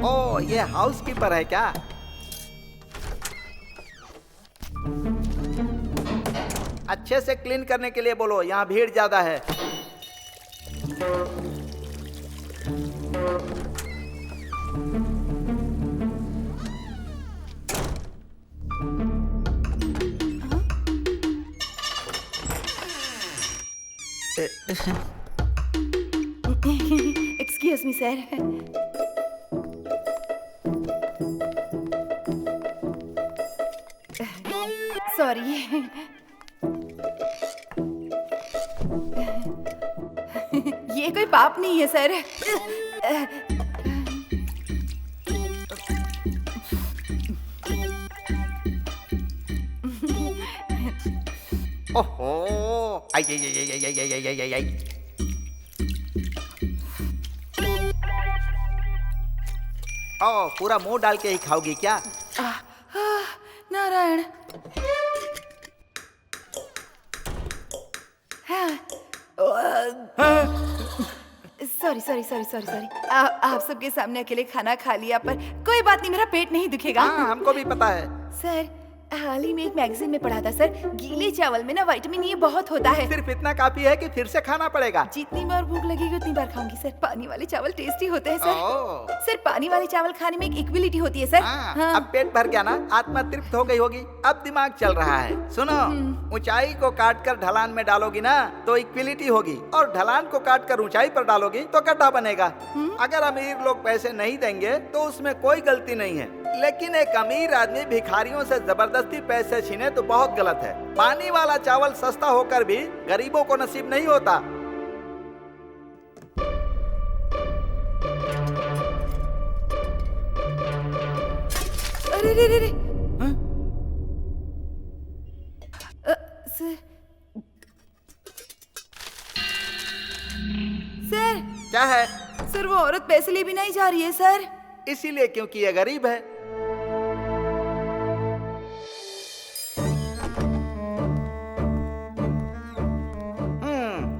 ओ, ये हाउसकीपर है क्या? अच्छे से क्लीन करने के लिए बोलो, यहाँ भीड़ ज्यादा है। Excuse me sir. सॉरी। ये कोई पाप नहीं है सर। ओहो, आई आई आई आई आई आई आई आई आई। ओ, पूरा मुंह डाल के ही खाओगी क्या? Narayan. Sorry sorry sorry sorry sorry. आप सबके सामने अकेले खाना खा लिया, पर कोई बात नहीं, मेरा पेट नहीं दुखेगा। हाँ, हमको भी पता है। सर, हाल ही में एक मैगजीन में पढ़ा था सर, गीले चावल में ना विटामिन ए बहुत होता है। सिर्फ इतना काफी है कि फिर से खाना पड़ेगा। जितनी बार भूख लगेगी उतनी बार खाऊंगी सर। पानी वाले चावल टेस्टी होते हैं सर। सर, पानी वाले चावल खाने में एक इक्विलिटी होती है सर। हाँ। अब पेट भर गया ना, आत्मा तृप्त हो गई होगी, अब दिमाग चल रहा है। सुनो, ऊंचाई को काट कर ढलान में डालोगी ना तो इक्विलिटी होगी, और ढलान को काट कर ऊंचाई पर डालोगी तो गड्ढा बनेगा। अगर अमीर लोग पैसे नहीं देंगे तो उसमें कोई गलती नहीं है, लेकिन एक अमीर आदमी भिखारियों से जबरदस्ती पैसे छीने तो बहुत गलत है। पानी वाला चावल सस्ता होकर भी गरीबों को नसीब नहीं होता। अरे रे रे रे। सर, सर क्या है? सर, वो औरत पैसे लिए बिना ही जा रही है सर। इसीलिए क्योंकि ये गरीब है।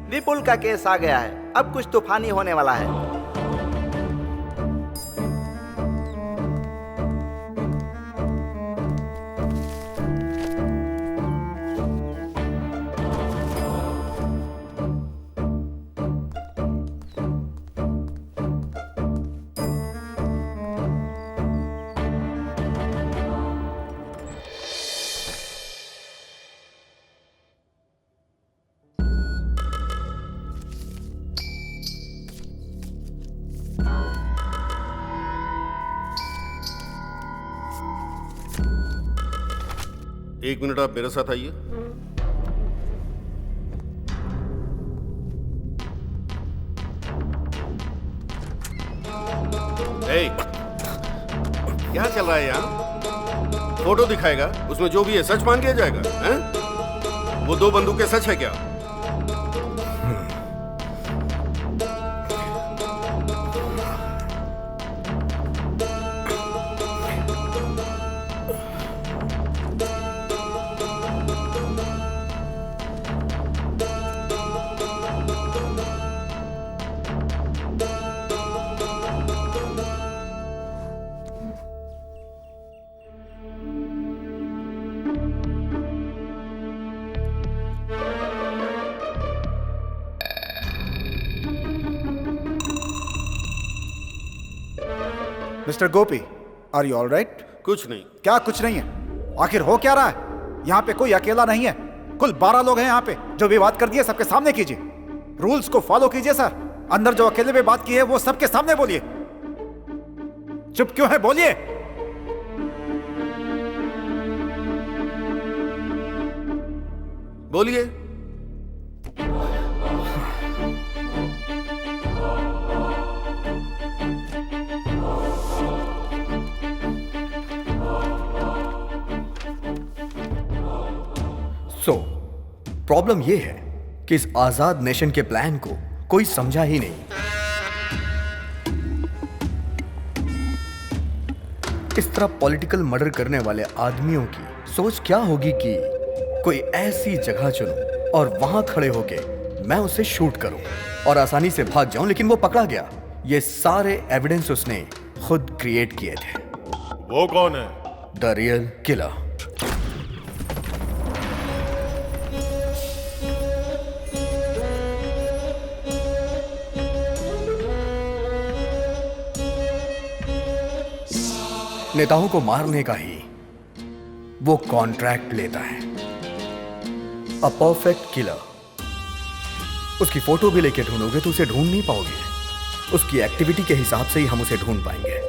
विपुल का केस आ गया है, अब कुछ तूफानी होने वाला है। एक मिनट, आप मेरे साथ आइए। ए, क्या चल रहा है यहाँ? फोटो दिखाएगा, उसमें जो भी है सच मान लिया जाएगा, हैं? वो 2 बंदूकें सच है क्या? Mister Gopi, are you all right? कुछ नहीं। क्या कुछ नहीं है? आखिर हो क्या रहा है? यहाँ पे कोई अकेला नहीं है, कुल 12 लोग हैं यहाँ पे। जो भी बात कर दी है सबके सामने कीजिए। रूल्स को फॉलो कीजिए सर। अंदर जो अकेले में बात की है वो सबके सामने बोलिए। चुप क्यों है? बोलिए। बोलिए। प्रॉब्लम यह है कि इस आजाद नेशन के प्लान को कोई समझा ही नहीं। इस तरह पॉलिटिकल मर्डर करने वाले आदमियों की सोच क्या होगी कि कोई ऐसी जगह चुनूं और वहां खड़े होके मैं उसे शूट करूं और आसानी से भाग जाऊं, लेकिन वो पकड़ा गया। ये सारे एविडेंस उसने खुद क्रिएट किए थे। वो कौन है? The real killer. नेताओं को मारने का ही वो कॉन्ट्रैक्ट लेता है। A perfect killer. उसकी फोटो भी लेके ढूंढोगे तो उसे ढूंढ नहीं पाओगे। उसकी एक्टिविटी के हिसाब से ही हम उसे ढूंढ पाएंगे।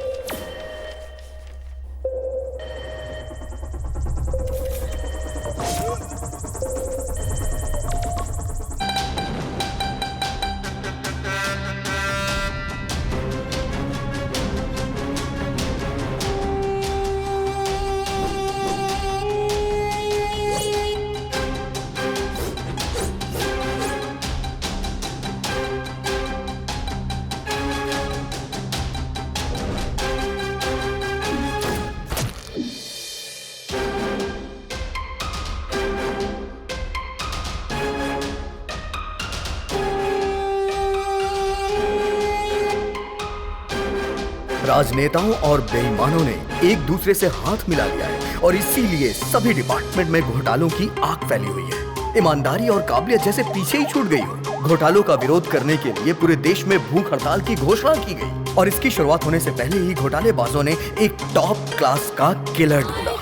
राजनेताओं और बेईमानों ने एक दूसरे से हाथ मिला लिया है और इसीलिए सभी डिपार्टमेंट में घोटालों की आग फैली हुई है। ईमानदारी और काबिलियत जैसे पीछे ही छूट गई हो। घोटालों का विरोध करने के लिए पूरे देश में भूख हड़ताल की घोषणा की गई और इसकी शुरुआत होने से पहले ही घोटालेबाजों ने एक टॉप क्लास का किलर ढूंढा।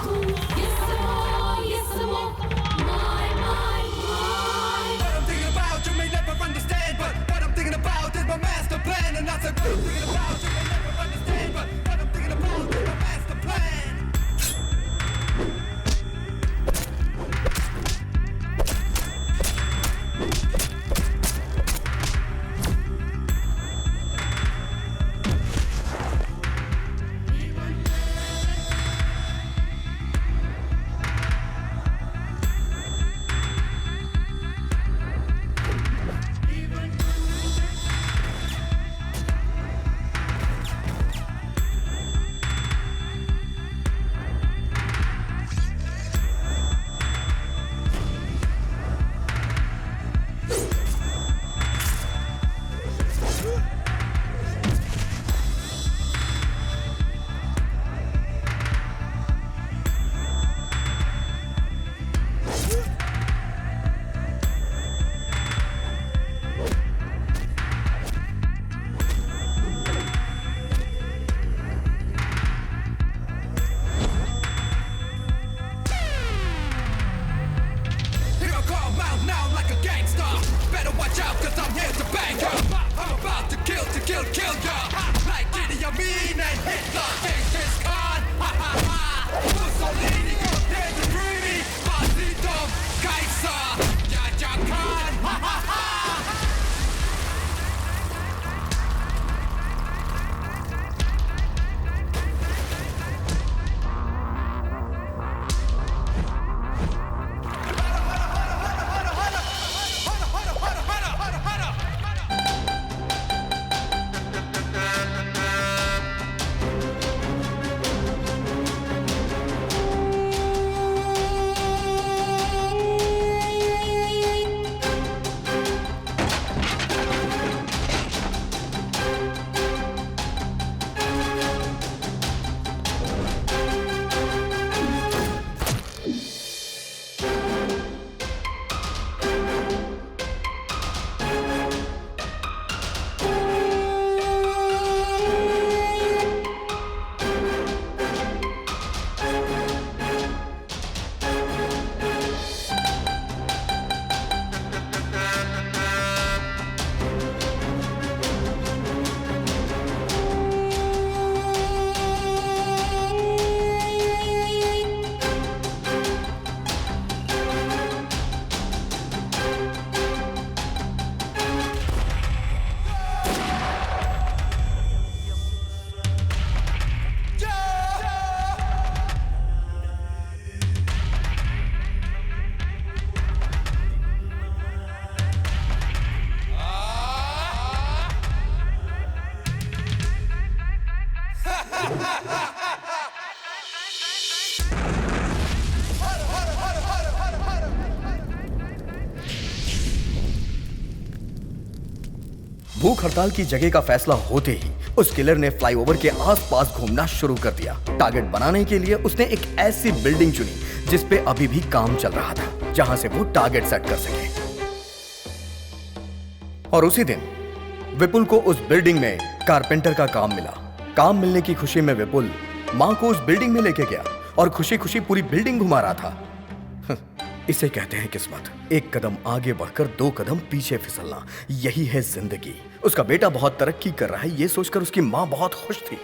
भूख हड़ताल की जगह का फैसला होते ही उस किलर ने फ्लाईओवर के आसपास घूमना शुरू कर दिया। टारगेट बनाने के लिए उसने एक ऐसी बिल्डिंग चुनी जिस पे अभी भी काम चल रहा था, जहां से वो टारगेट सेट कर सके। और उसी दिन विपुल को उस बिल्डिंग में कारपेंटर का काम मिला। काम मिलने की खुशी में विपुल मां को उस बिल्डिंग में लेके गया और खुशी खुशी पूरी बिल्डिंग घुमा रहा था। इसे कहते हैं किस्मत। एक कदम आगे बढ़कर 2 कदम पीछे फिसलना, यही है जिंदगी। उसका बेटा बहुत तरक्की कर रहा है, ये सोचकर उसकी मां बहुत खुश थी।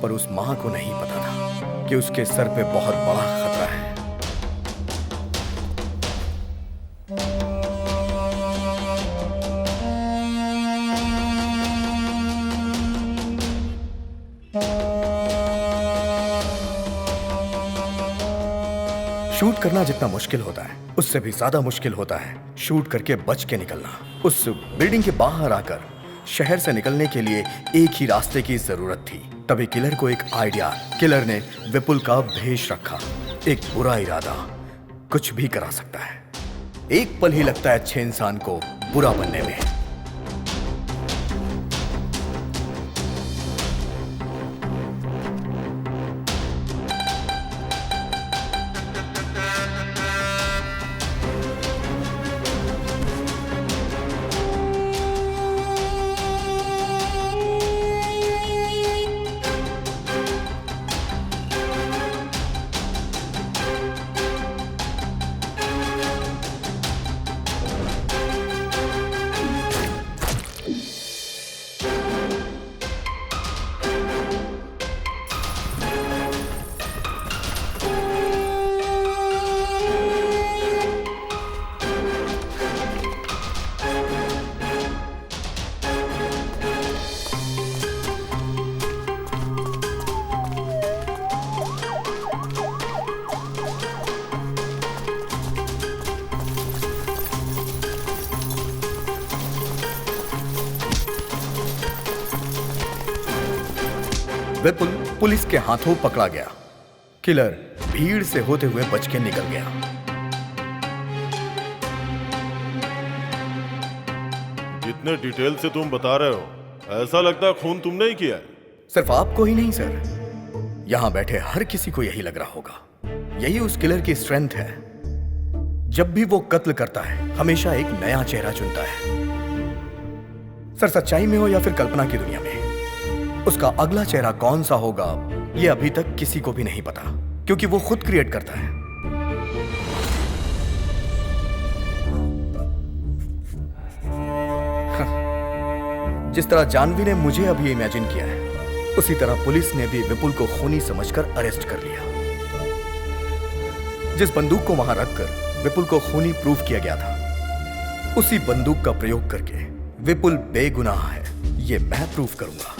पर उस मां को नहीं पता था कि उसके सर पे बहुत बड़ा खतरा है। शूट करना जितना मुश्किल होता है, उससे भी ज्यादा मुश्किल होता है शूट करके बच के निकलना। उस बिल्डिंग के बाहर आकर शहर से निकलने के लिए एक ही रास्ते की जरूरत थी। तभी किलर को एक आइडिया। किलर ने विपुल का भेष रखा। एक बुरा इरादा कुछ भी करा सकता है। एक पल ही लगता है अच्छे इंसान को बुरा बनने में। विपुल पुलिस के हाथों पकड़ा गया। किलर भीड़ से होते हुए बच के निकल गया। जितने डिटेल से तुम बता रहे हो, ऐसा लगता है खून तुमने ही किया है। सिर्फ आपको ही नहीं सर, यहां बैठे हर किसी को यही लग रहा होगा। यही उस किलर की स्ट्रेंथ है। जब भी वो कत्ल करता है, हमेशा एक नया चेहरा चुनता है। सर, सच्चाई में हो या फिर कल्पना की दुनिया में, उसका अगला चेहरा कौन सा होगा ये अभी तक किसी को भी नहीं पता, क्योंकि वो खुद क्रिएट करता है। जिस तरह जानवी ने मुझे अभी इमेजिन किया है, उसी तरह पुलिस ने भी विपुल को खूनी समझकर अरेस्ट कर लिया। जिस बंदूक को वहां रखकर विपुल को खूनी प्रूफ किया गया था, उसी बंदूक का प्रयोग करके विपुल बेगुनाह है, ये मैं प्रूफ करूंगा।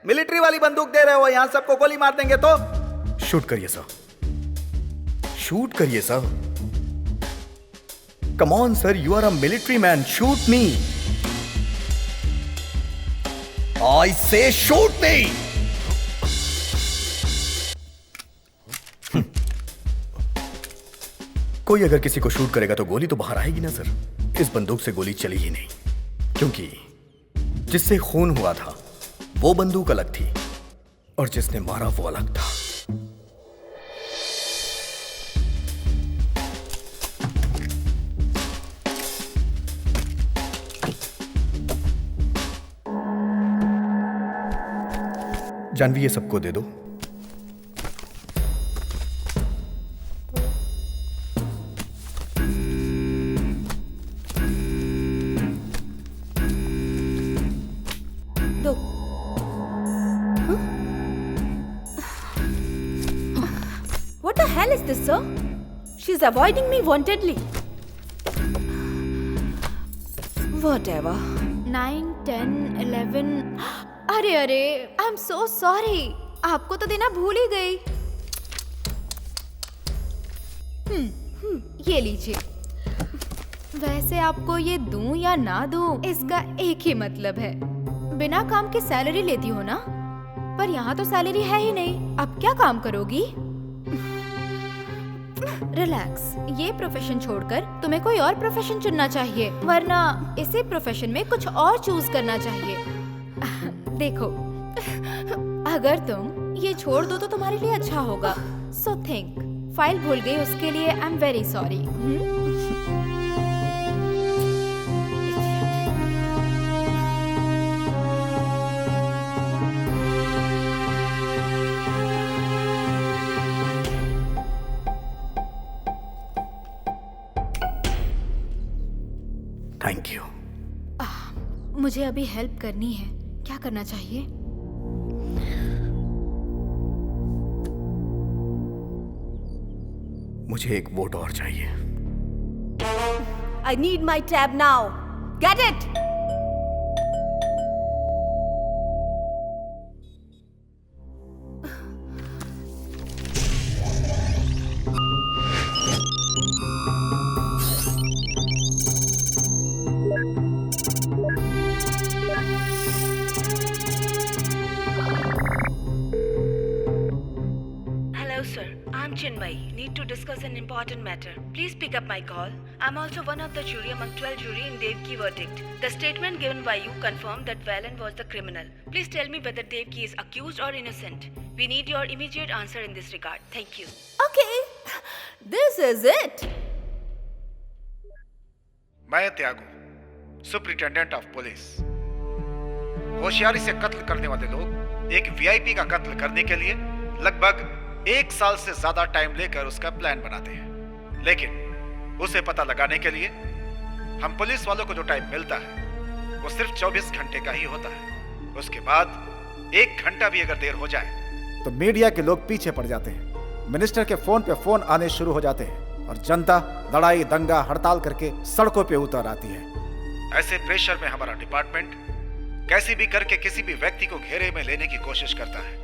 मिलिट्री वाली बंदूक दे रहे हो, यहां सबको गोली मार देंगे तो। शूट करिए सर, शूट करिए sir. Come on sir, you are a military man, shoot me. I say shoot मी। कोई अगर किसी को शूट करेगा तो गोली तो बाहर आएगी ना सर। इस बंदूक से गोली चली ही नहीं, क्योंकि जिससे खून हुआ था वो बंदूक अलग थी और जिसने मारा वो अलग था। जानवी, ये सबको दे दो। What the hell is this, sir? She's avoiding me wantedly. Whatever. 9, 10, 11. अरे अरे, I'm so sorry. आपको तो देना भूल ही गई। ये लीजिए। वैसे आपको ये दूं या ना दूं, इसका एक ही मतलब है, बिना काम के सैलरी लेती हो ना। पर यहाँ तो सैलरी है ही नहीं, अब क्या काम करोगी? रिलैक्स, ये प्रोफेशन छोड़कर तुम्हें कोई और प्रोफेशन चुनना चाहिए, वरना इसी प्रोफेशन में कुछ और चूज करना चाहिए। देखो, अगर तुम ये छोड़ दो तो तुम्हारे लिए अच्छा होगा। So think. फाइल भूल गई उसके लिए I am very sorry. Thank you. मुझे अभी हेल्प करनी है, क्या करना चाहिए? मुझे एक वोट और चाहिए। I need my tab now. Get it? Hello, sir. I'm Chinmay. Need to discuss an important matter. Please pick up my call. I'm also one of the jury among 12 jury in Devki verdict. The statement given by you confirmed that Valen was the criminal. Please tell me whether Devki is accused or innocent. We need your immediate answer in this regard. Thank you. Okay. This is it. मैं त्यागू, superintendent of police. होशियारी से कत्ल करने वाले लोग एक VIP का कत्ल करने के लिए लगभग 1 साल से ज्यादा टाइम लेकर उसका प्लान बनाते हैं, लेकिन उसे पता लगाने के लिए हम पुलिस वालों को जो टाइम मिलता है वो सिर्फ 24 घंटे का ही होता है। उसके बाद 1 घंटा भी अगर देर हो जाए तो मीडिया के लोग पीछे पड़ जाते हैं, मिनिस्टर के फोन पे फोन आने शुरू हो जाते हैं और जनता लड़ाई दंगा हड़ताल करके सड़कों पे उतर आती है। ऐसे प्रेशर में हमारा डिपार्टमेंट कैसी भी करके किसी भी व्यक्ति को घेरे में लेने की कोशिश करता है,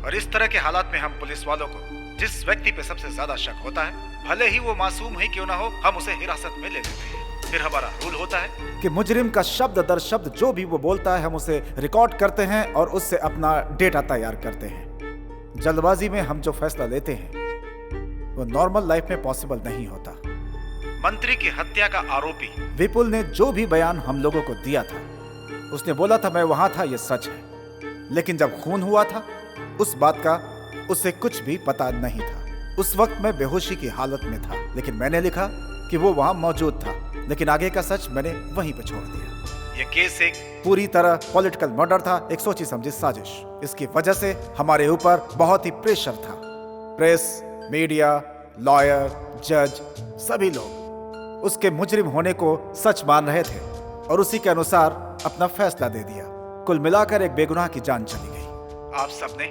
और इस तरह के हालात में हम पुलिस वालों को जिस व्यक्ति पे सबसे ज्यादा शक होता है, भले ही वो मासूम ही क्यों ना हो, हम उसे हिरासत में ले लेते हैं। फिर हमारा रूल होता है कि मुजरिम का शब्द दर शब्द जो भी वो बोलता है हम उसे रिकॉर्ड करते हैं और उससे अपना डेटा तैयार करते हैं। जल्दबाजी में हम जो फैसला लेते हैं वो नॉर्मल लाइफ में पॉसिबल नहीं होता। मंत्री की हत्या का आरोपी विपुल ने जो भी बयान हम लोगों को दिया था, उसने बोला था मैं वहां था, ये सच है, लेकिन जब खून हुआ था उस बात का उसे कुछ भी पता नहीं था। उस वक्त मैं बेहोशी की हालत में था, लेकिन मैंने लिखा कि वो वहां मौजूद था, लेकिन आगे का सच मैंने वहीं पे छोड़ दिया। ये केस एक पूरी तरह पॉलिटिकल मर्डर था, एक सोची समझी साजिश। इसकी वजह से हमारे ऊपर बहुत ही प्रेशर था। प्रेस, मीडिया, लॉयर, जज, सभी लोग उसके मुजरिम होने को सच मान रहे थे और उसी के अनुसार अपना फैसला दे दिया। कुल मिलाकर एक बेगुनाह की जान चली गई। आप सबने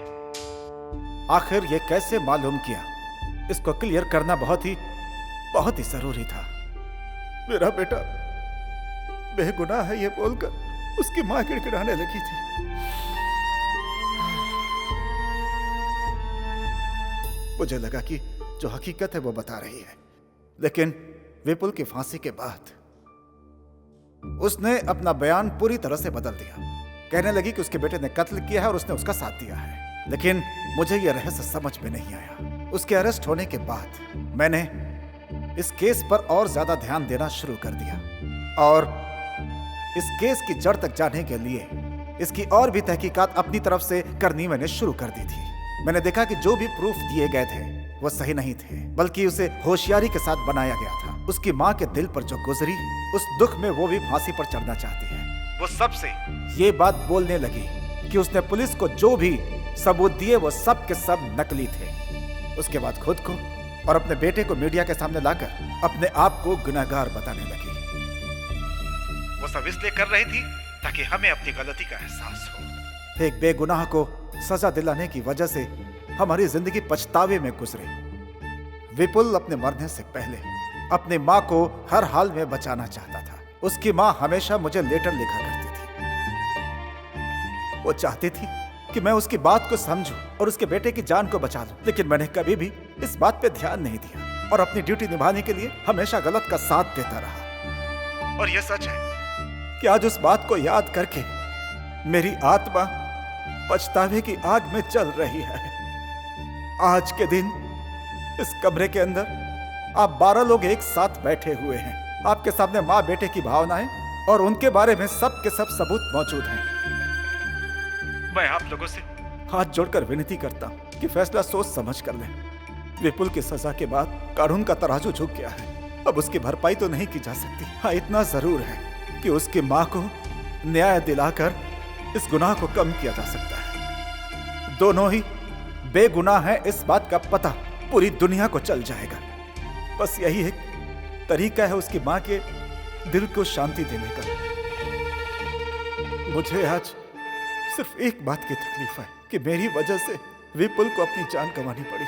आखिर ये कैसे मालूम किया, इसको क्लियर करना बहुत ही जरूरी था। मेरा बेटा बेगुनाह है ये बोलकर उसकी मां गिड़गिड़ाने लगी थी। मुझे लगा कि जो हकीकत है वो बता रही है, लेकिन विपुल की फांसी के बाद उसने अपना बयान पूरी तरह से बदल दिया। कहने लगी कि उसके बेटे ने कत्ल किया है और उसने उसका साथ दिया है, लेकिन मुझे यह रहस्य समझ में नहीं आया। उसके अरेस्ट होने के बाद मैंने इस केस पर और ज्यादा ध्यान देना शुरू कर दिया और इस केस की जड़ तक जाने के लिए इसकी और भी तहकीकात अपनी तरफ से करनी मैंने शुरू कर दी थी। मैंने देखा कि जो भी प्रूफ दिए गए थे वो सही नहीं थे, बल्कि उसे होशियारी के साथ बनाया गया था। उसकी माँ के दिल पर जो गुजरी, उस दुख में वो भी फांसी पर चढ़ना चाहती है। वो सबसे ये बात बोलने लगी कि उसने पुलिस को जो भी सबूत दिए वो सब के सब नकली थे। उसके बाद खुद को और अपने बेटे को मीडिया के सामने लाकर अपने आप को गुनहगार बताने लगी। वो सब इसलिए कर रही थी ताकि हमें अपनी गलती का एहसास हो। एक बेगुनाह को सजा दिलाने की वजह से हमारी जिंदगी पछतावे में गुजरे। विपुल अपने मरने से पहले अपनी माँ को हर हाल में बचाना चाहता था। उसकी माँ हमेशा मुझे लेटर लिखा करती थी। वो चाहती थी कि मैं उसकी बात को समझूं और उसके बेटे की जान को बचा लूं, लेकिन मैंने कभी भी इस बात पे ध्यान नहीं दिया। और अपनी ड्यूटी निभाने के लिए हमेशा गलत का साथ देता रहा। और यह सच है कि आज उस बात को याद करके मेरी आत्मा पछतावे की आग में जल रही है। आज के दिन इस कमरे के अंदर आप 12 लोग एक साथ बैठे हुए हैं। आपके सामने माँ बेटे की भावनाएं और उनके बारे में सब के सब सबूत मौजूद हैं। मैं आप लोगों से हाथ जोड़कर विनती करता हूं कि फैसला सोच समझ कर लें। विपुल की सजा के बाद कानून का तराजू झुक गया है। अब उसकी भरपाई तो नहीं की जा सकती। हाँ, इतना जरूर है कि उसकी माँ को न्याय दिलाकर इस गुनाह को कम किया जा सकता है। दोनों ही बेगुनाह हैं, इस बात का पता पूरी दुनिया को चल जाएगा। बस यही एक तरीका है उसकी माँ के दिल को शांति देने का। मुझे आज सिर्फ एक बात की तकलीफ है कि मेरी वजह से विपुल को अपनी जान गंवानी पड़ी।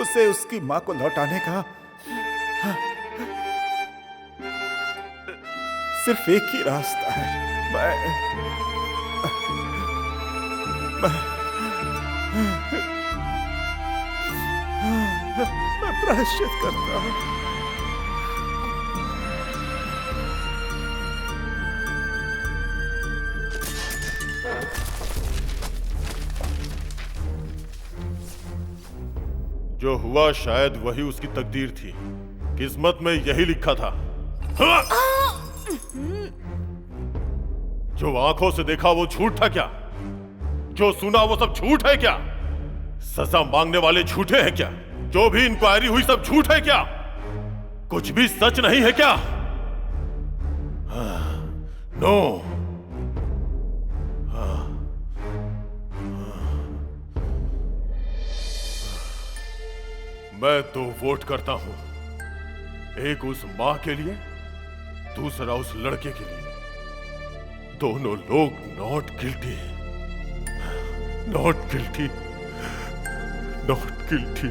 उसे उसकी माँ को लौटाने का सिर्फ एक ही रास्ता है। मैं प्रायश्चित करता हूँ। जो हुआ शायद वही उसकी तकदीर थी। किस्मत में यही लिखा था। जो आंखों से देखा वो झूठ था क्या? जो सुना वो सब झूठ है क्या? सजा मांगने वाले झूठे हैं क्या? जो भी इंक्वायरी हुई सब झूठ है क्या? कुछ भी सच नहीं है क्या? नो। मैं तो वोट करता हूं, एक उस मां के लिए, दूसरा उस लड़के के लिए। दोनों लोग नॉट गिल्टी हैं। Not guilty, not guilty.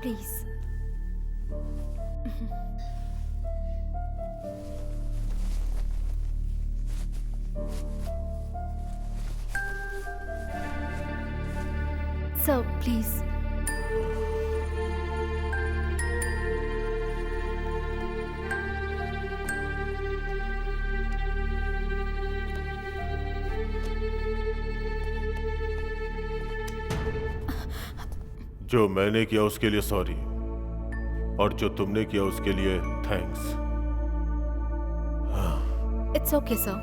Please. Sir, please. जो मैंने किया उसके लिए सॉरी, और जो तुमने किया उसके लिए थैंक्स। It's okay, sir.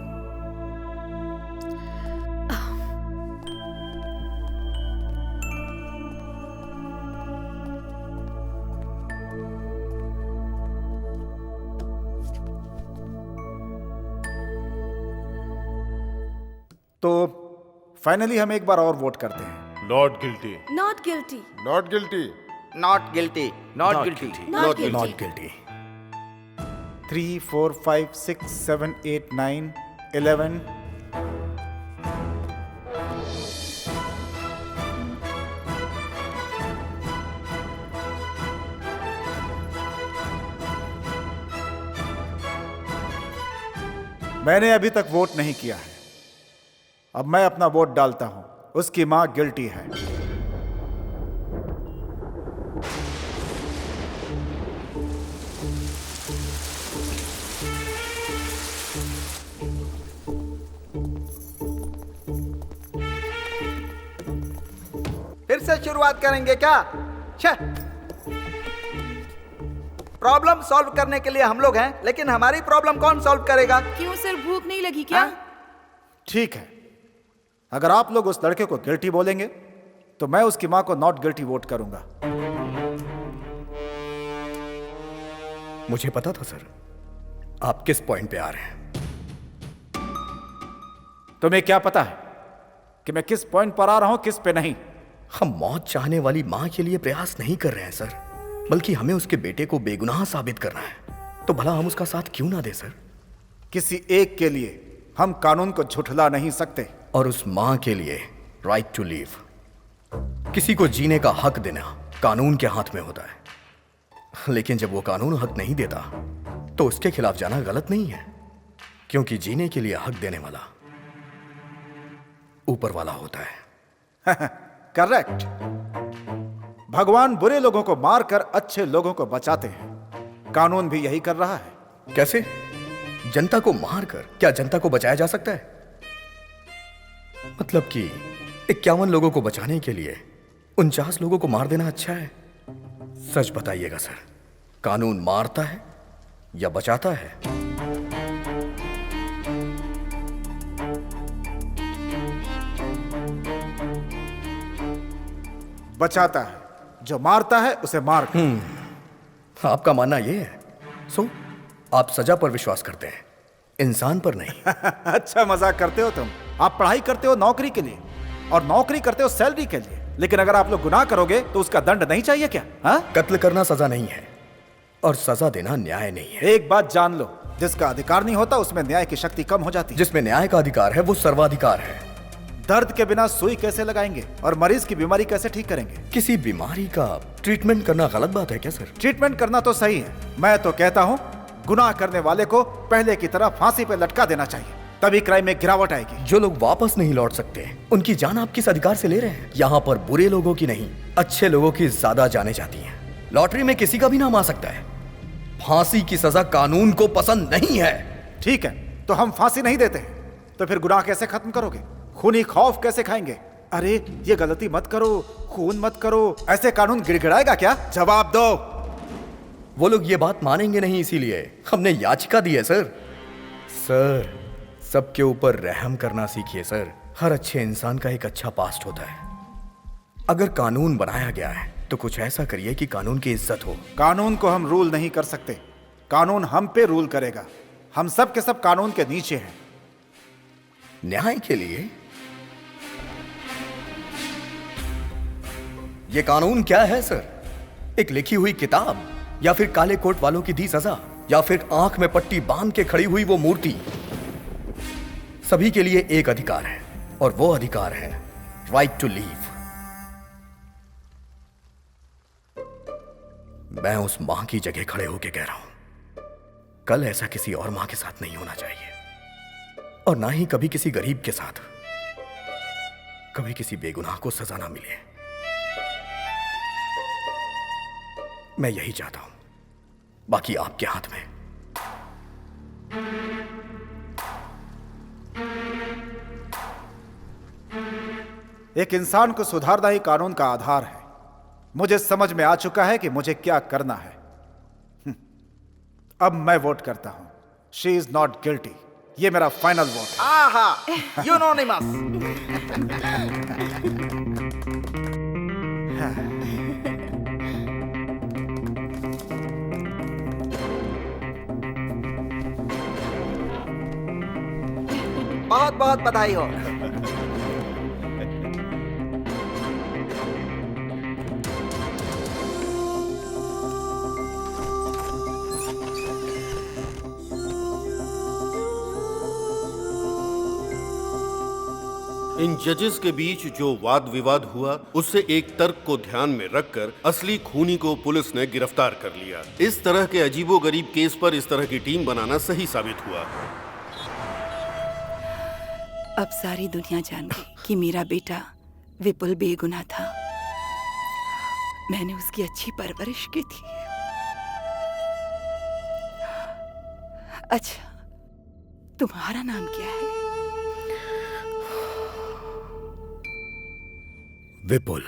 तो फाइनली हम एक बार और वोट करते हैं। Not guilty. Not guilty. Not guilty. Not guilty. Not guilty. Not guilty. Not guilty. 3, 4, 5, 6, 7, 8, 9, 11। मैंने अभी तक वोट नहीं किया है। अब मैं अपना वोट डालता हूं। उसकी मां गिल्टी है। फिर से शुरुआत करेंगे क्या? प्रॉब्लम सॉल्व करने के लिए हम लोग हैं, लेकिन हमारी प्रॉब्लम कौन सॉल्व करेगा? क्यों सर, भूख नहीं लगी क्या? ठीक है, अगर आप लोग उस लड़के को गिल्टी बोलेंगे तो मैं उसकी मां को नॉट गिल्टी वोट करूंगा। मुझे पता था सर आप किस पॉइंट पे आ रहे हैं। तुम्हें क्या पता है कि मैं किस पॉइंट पर आ रहा हूं, किस पे नहीं? हम मौत चाहने वाली मां के लिए प्रयास नहीं कर रहे हैं सर, बल्कि हमें उसके बेटे को बेगुनाह साबित करना है। तो भला हम उसका साथ क्यों ना दे सर? किसी एक के लिए हम कानून को झुठला नहीं सकते। और उस मां के लिए राइट टू लीव, किसी को जीने का हक देना कानून के हाथ में होता है। लेकिन जब वो कानून हक नहीं देता तो उसके खिलाफ जाना गलत नहीं है, क्योंकि जीने के लिए हक देने वाला ऊपर वाला होता है। करेक्ट। भगवान बुरे लोगों को मारकर अच्छे लोगों को बचाते हैं। कानून भी यही कर रहा है। कैसे? जनता को मारकर क्या जनता को बचाया जा सकता है? मतलब कि 51 लोगों को बचाने के लिए 49 लोगों को मार देना अच्छा है? सच बताइएगा सर, कानून मारता है या बचाता है? बचाता है। जो मारता है उसे मार। आपका मानना यह है? सो आप सजा पर विश्वास करते हैं, इंसान पर नहीं। अच्छा मजाक करते हो तुम। आप पढ़ाई करते हो नौकरी के लिए और नौकरी करते हो सैलरी के लिए, लेकिन अगर आप लोग गुनाह करोगे तो उसका दंड नहीं चाहिए क्या? हाँ? कत्ल करना सजा नहीं है और सजा देना न्याय नहीं है। एक बात जान लो, जिसका अधिकार नहीं होता उसमें न्याय की शक्ति कम हो जाती है। जिसमें न्याय का अधिकार है वो सर्वाधिकार है। दर्द के बिना सुई कैसे लगाएंगे और मरीज की बीमारी कैसे ठीक करेंगे? किसी बीमारी का ट्रीटमेंट करना गलत बात है क्या सर? ट्रीटमेंट करना तो सही है। मैं तो कहता हूँ गुनाह करने वाले को पहले की तरह फांसी पे लटका देना चाहिए, तभी क्राइम में गिरावट आएगी। जो लोग वापस नहीं लौट सकते उनकी जान आप किस अधिकार से ले रहे हैं? यहाँ पर बुरे लोगों की नहीं, अच्छे लोगों की ज्यादा जाने जाती हैं। लॉटरी में किसी का भी नाम आ सकता है। फांसी की सजा कानून को पसंद नहीं है। ठीक है, तो हम फांसी नहीं देते, तो फिर गुनाह कैसे खत्म करोगे? खूनी खौफ कैसे खाएंगे? अरे ये गलती मत करो, खून मत करो, ऐसे कानून गिड़गिड़ाएगा क्या? जवाब दो। वो लोग ये बात मानेंगे नहीं, इसीलिए हमने याचिका दी है सर। सर, सबके ऊपर रहम करना सीखिए सर। हर अच्छे इंसान का एक अच्छा पास्ट होता है। अगर कानून बनाया गया है तो कुछ ऐसा करिए कि कानून की इज्जत हो। कानून को हम रूल नहीं कर सकते, कानून हम पे रूल करेगा। हम सब के सब कानून के नीचे हैं। न्याय के लिए ये कानून क्या है सर? एक लिखी हुई किताब, या फिर काले कोट वालों की दी सजा, या फिर आंख में पट्टी बांध के खड़ी हुई वो मूर्ति? सभी के लिए एक अधिकार है और वो अधिकार है राइट टू लीव। मैं उस मां की जगह खड़े होकर कह रहा हूं, कल ऐसा किसी और मां के साथ नहीं होना चाहिए, और ना ही कभी किसी गरीब के साथ, कभी किसी बेगुनाह को सजा ना मिले। मैं यही चाहता हूं, बाकी आपके हाथ में। एक इंसान को सुधारना ही कानून का आधार है। मुझे समझ में आ चुका है कि मुझे क्या करना है। अब मैं वोट करता हूं, शी इज नॉट गिल्टी। ये मेरा फाइनल वोट है। आहा, यूनोनिमस। बहुत बहुत बधाई हो। इन जजेस के बीच जो वाद विवाद हुआ उससे एक तर्क को ध्यान में रखकर असली खूनी को पुलिस ने गिरफ्तार कर लिया। इस तरह के अजीबोगरीब केस पर इस तरह की टीम बनाना सही साबित हुआ। अब सारी दुनिया जान गई कि मेरा बेटा विपुल बेगुनाह था। मैंने उसकी अच्छी परवरिश की थी। अच्छा, तुम्हारा नाम क्या है? विपुल।